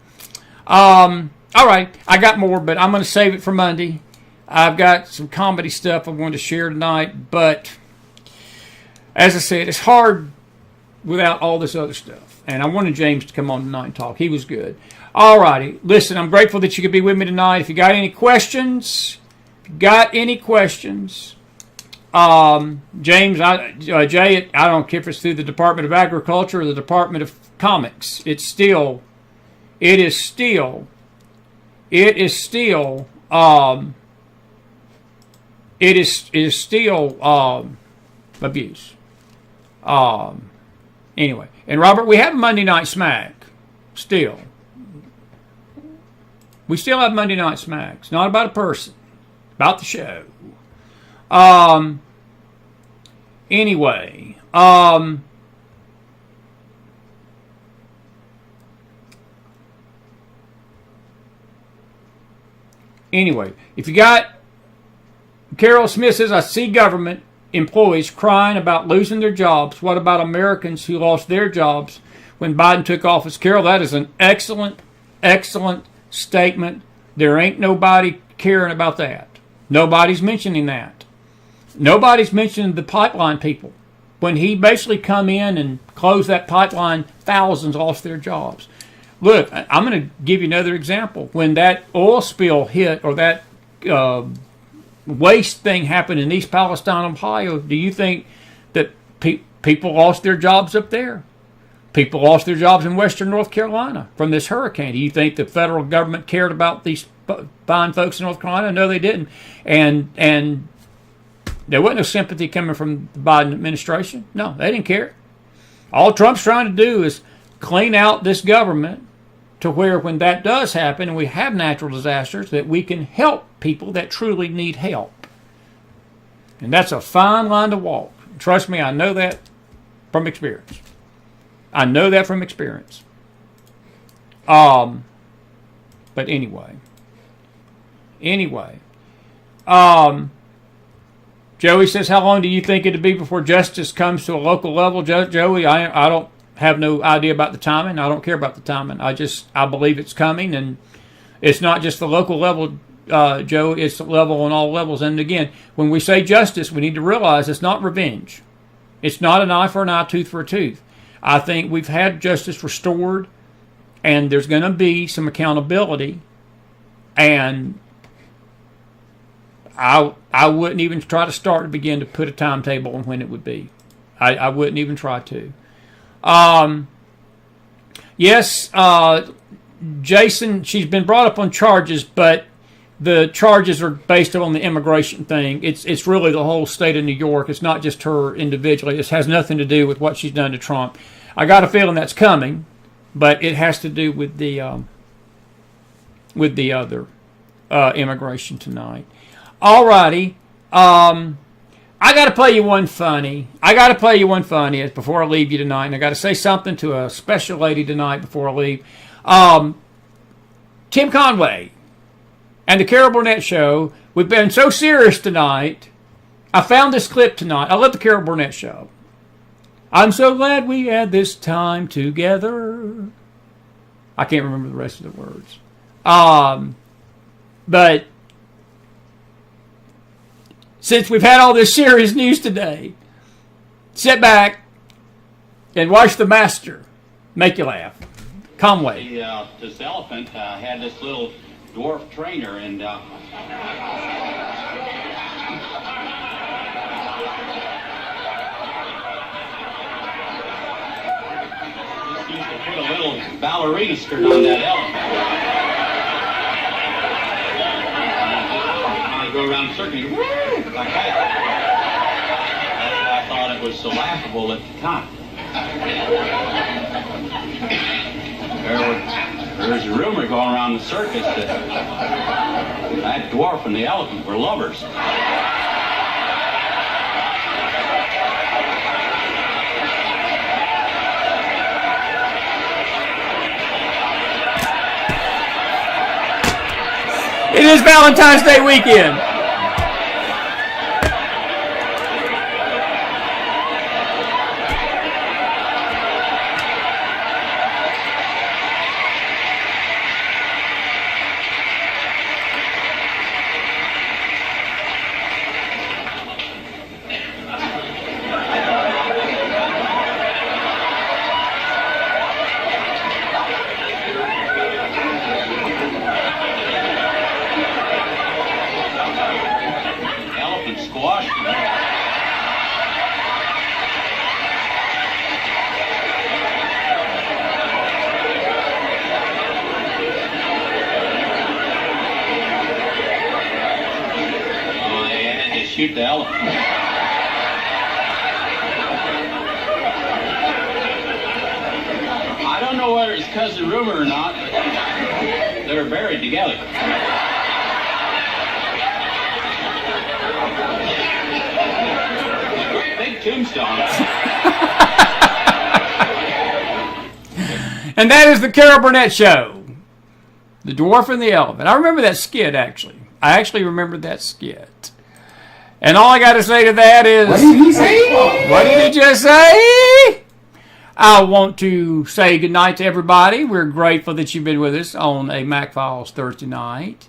All right, I got more, but I'm going to save it for Monday. I've got some comedy stuff I want to share tonight, but as I said, it's hard without all this other stuff. And I wanted Jeemes to come on tonight and talk. He was good. All righty. Listen, I'm grateful that you could be with me tonight. If you got any questions, James, Jay, I don't care if it's through the Department of Agriculture or the Department of Comics. It is still abuse. Anyway, and Robert, we have Monday Night Smack still. We still have Monday Night Smack. It's not about a person, about the show. Anyway, if you got, Carol Smith says, I see government employees crying about losing their jobs. What about Americans who lost their jobs when Biden took office? Carol, that is an excellent, excellent statement. There ain't nobody caring about that. Nobody's mentioning that. Nobody's mentioning the pipeline people. When he basically come in and closed that pipeline, thousands lost their jobs. Look, I'm going to give you another example. When that oil spill hit, or that waste thing happened in East Palestine, Ohio, do you think that people lost their jobs up there? People lost their jobs in western North Carolina from this hurricane. Do you think the federal government cared about these fine folks in North Carolina? No, they didn't. And there wasn't no sympathy coming from the Biden administration. No, they didn't care. All Trump's trying to do is clean out this government to where when that does happen and we have natural disasters, that we can help people that truly need help. And that's a fine line to walk. Trust me, I know that from experience. But anyway. Joey says, how long do you think it'll be before justice comes to a local level? Joey, I don't have no idea about the timing. I don't care about the timing. I believe it's coming, and it's not just the local level, Joe. It's the level on all levels. And again, when we say justice, we need to realize it's not revenge. It's not an eye for an eye, tooth for a tooth. I think we've had justice restored, and there's going to be some accountability. And I wouldn't even try to start to begin to put a timetable on when it would be. I wouldn't even try to. Yes, Jason, she's been brought up on charges, but the charges are based on the immigration thing. It's really the whole state of New York. It's not just her individually. This has nothing to do with what she's done to Trump. I got a feeling that's coming, but it has to do with the other immigration tonight. Alrighty. I got to play you one funny. Before I leave you tonight. And I got to say something to a special lady tonight before I leave. Tim Conway and the Carol Burnett Show. We've been so serious tonight. I found this clip tonight. I love the Carol Burnett Show. I'm so glad we had this time together. I can't remember the rest of the words. But since we've had all this serious news today, sit back and watch the master make you laugh. Conway. This elephant had this little dwarf trainer, and he used to put a little ballerina skirt on that elephant. And go around the circle, like that. That's why I thought it was so laughable at the time. There's a rumor going around the circus that dwarf and the elephant were lovers. It is Valentine's Day weekend. Shoot the elephant. I don't know whether it's because of rumor or not, but they were buried together. Great big tombstone. And that is the Carol Burnett Show. The Dwarf and the Elephant. I remember that skit, actually. I actually remember that skit. And all I got to say to that is... What did he say? What did he just say? I want to say goodnight to everybody. We're grateful that you've been with us on a McFiles Thursday night.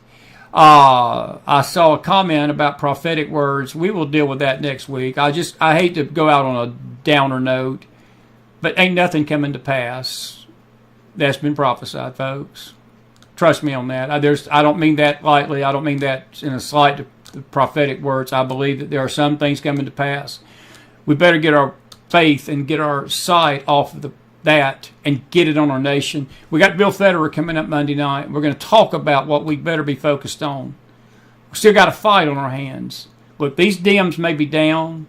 I saw a comment about prophetic words. We will deal with that next week. I hate to go out on a downer note, but ain't nothing coming to pass that's been prophesied, folks. Trust me on that. I don't mean that lightly. I don't mean that in a slight to the prophetic words. I believe that there are some things coming to pass. We better get our faith and get our sight off of that and get it on our nation. We got Bill Federer coming up Monday night. We're going to talk about what we better be focused on. We still got a fight on our hands. Look, these Dems may be down.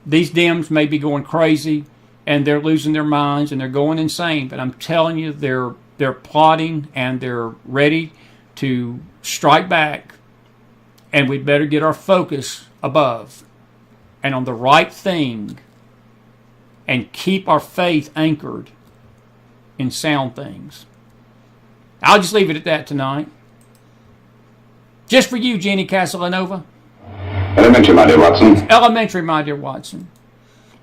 These Dems may be going crazy, and they're losing their minds, and they're going insane. But I'm telling you, they're plotting, and they're ready to strike back. And we'd better get our focus above and on the right thing and keep our faith anchored in sound things. I'll just leave it at that tonight. Just for you, Jenny Castellanova. Elementary, my dear Watson. Elementary, my dear Watson.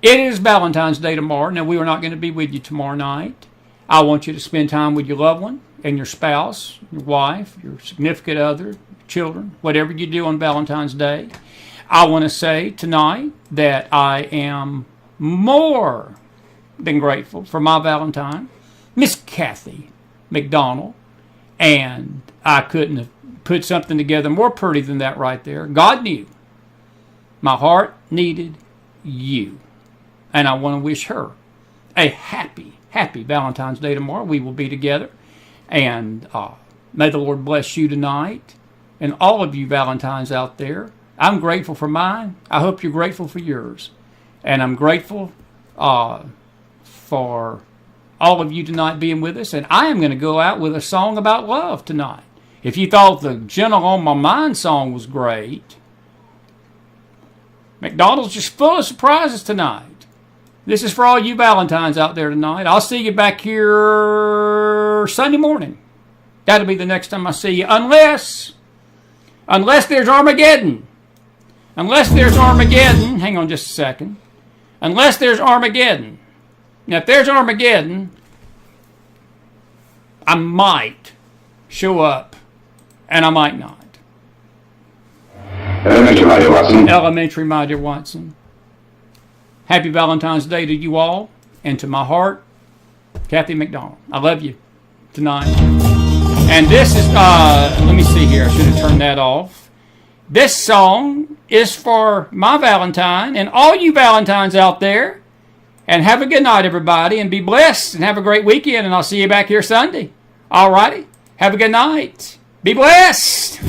It is Valentine's Day tomorrow. Now, we are not going to be with you tomorrow night. I want you to spend time with your loved one and your spouse, your wife, your significant other, children, whatever you do on Valentine's Day. I want to say tonight that I am more been grateful for my Valentine, Miss Kathy McDonald, and I couldn't have put something together more pretty than that right there. God knew my heart needed you, and I want to wish her a happy Valentine's Day tomorrow. We will be together, and may the Lord bless you tonight and all of you Valentines out there. I'm grateful for mine. I hope you're grateful for yours, and I'm grateful for all of you tonight being with us, and I am going to go out with a song about love tonight. If you thought the Gentle on My Mind song was great, McDonald's just full of surprises tonight. This is for all you Valentines out there tonight. I'll see you back here Sunday morning. That'll be the next time I see you, unless there's Armageddon. Unless there's Armageddon, hang on just a second. Unless there's Armageddon. Now, if there's Armageddon, I might show up, and I might not. Elementary, my dear Watson. Elementary, my dear Watson. Happy Valentine's Day to you all, and to my heart, Kathy McDonald. I love you tonight. And this is, let me see here. I should have turned that off. This song is for my Valentine and all you Valentines out there. And have a good night, everybody, and be blessed, and have a great weekend, and I'll see you back here Sunday. All righty? Have a good night. Be blessed.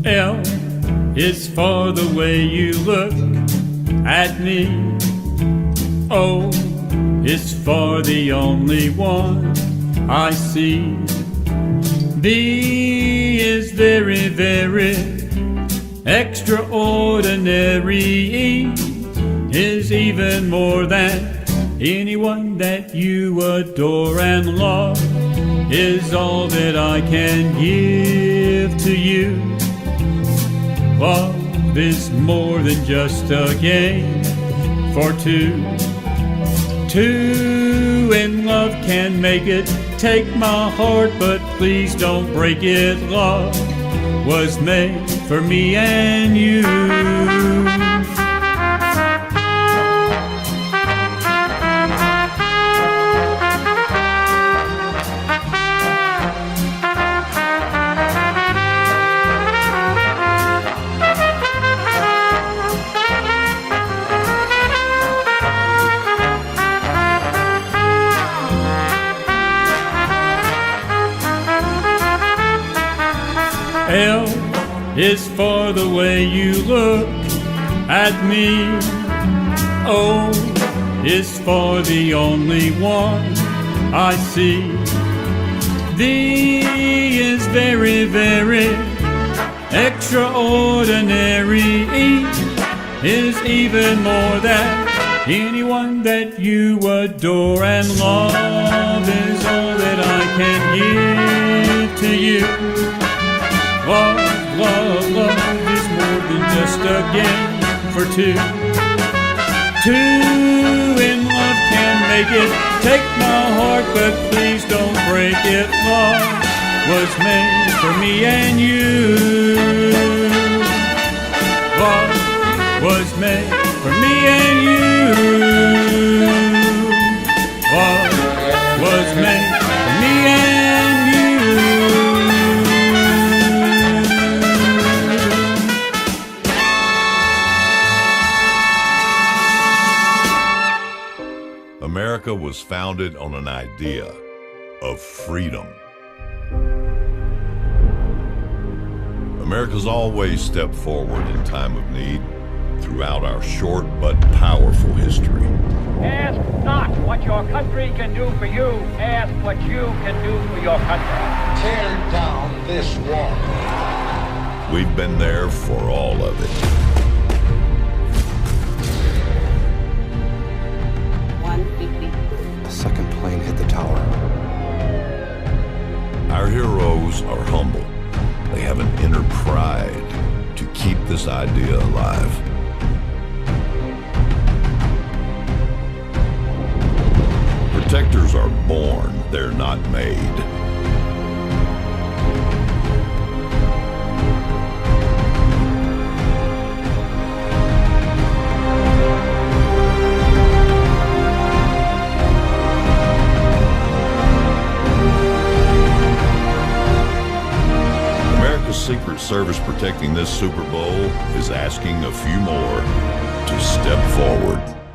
L is for the way you look at me. O is for the only one I see. B is very, very extraordinary. E is even more than anyone that you adore, and love is all that I can give to you. Love is more than just a game for two. Two in love can make it. Take my heart, but please don't break it. Love was made for me and you. L is for the way you look at me. O is for the only one I see. V is very, very extraordinary. E is even more than anyone that you adore, and love is all that I can give to you. Love, love, love is more than just a game for two. Two in love can make it. Take my heart, but please don't break it. Love was made for me and you. Love was made for me and you. Love was made for me and you. America was founded on an idea of freedom. America's always stepped forward in time of need throughout our short but powerful history. Ask not what your country can do for you. Ask what you can do for your country. Tear down this wall. We've been there for all of it. Second plane hit the tower. Our heroes are humble. They have an inner pride to keep this idea alive. Protectors are born, they're not made. whoever's protecting this Super Bowl is asking a few more to step forward.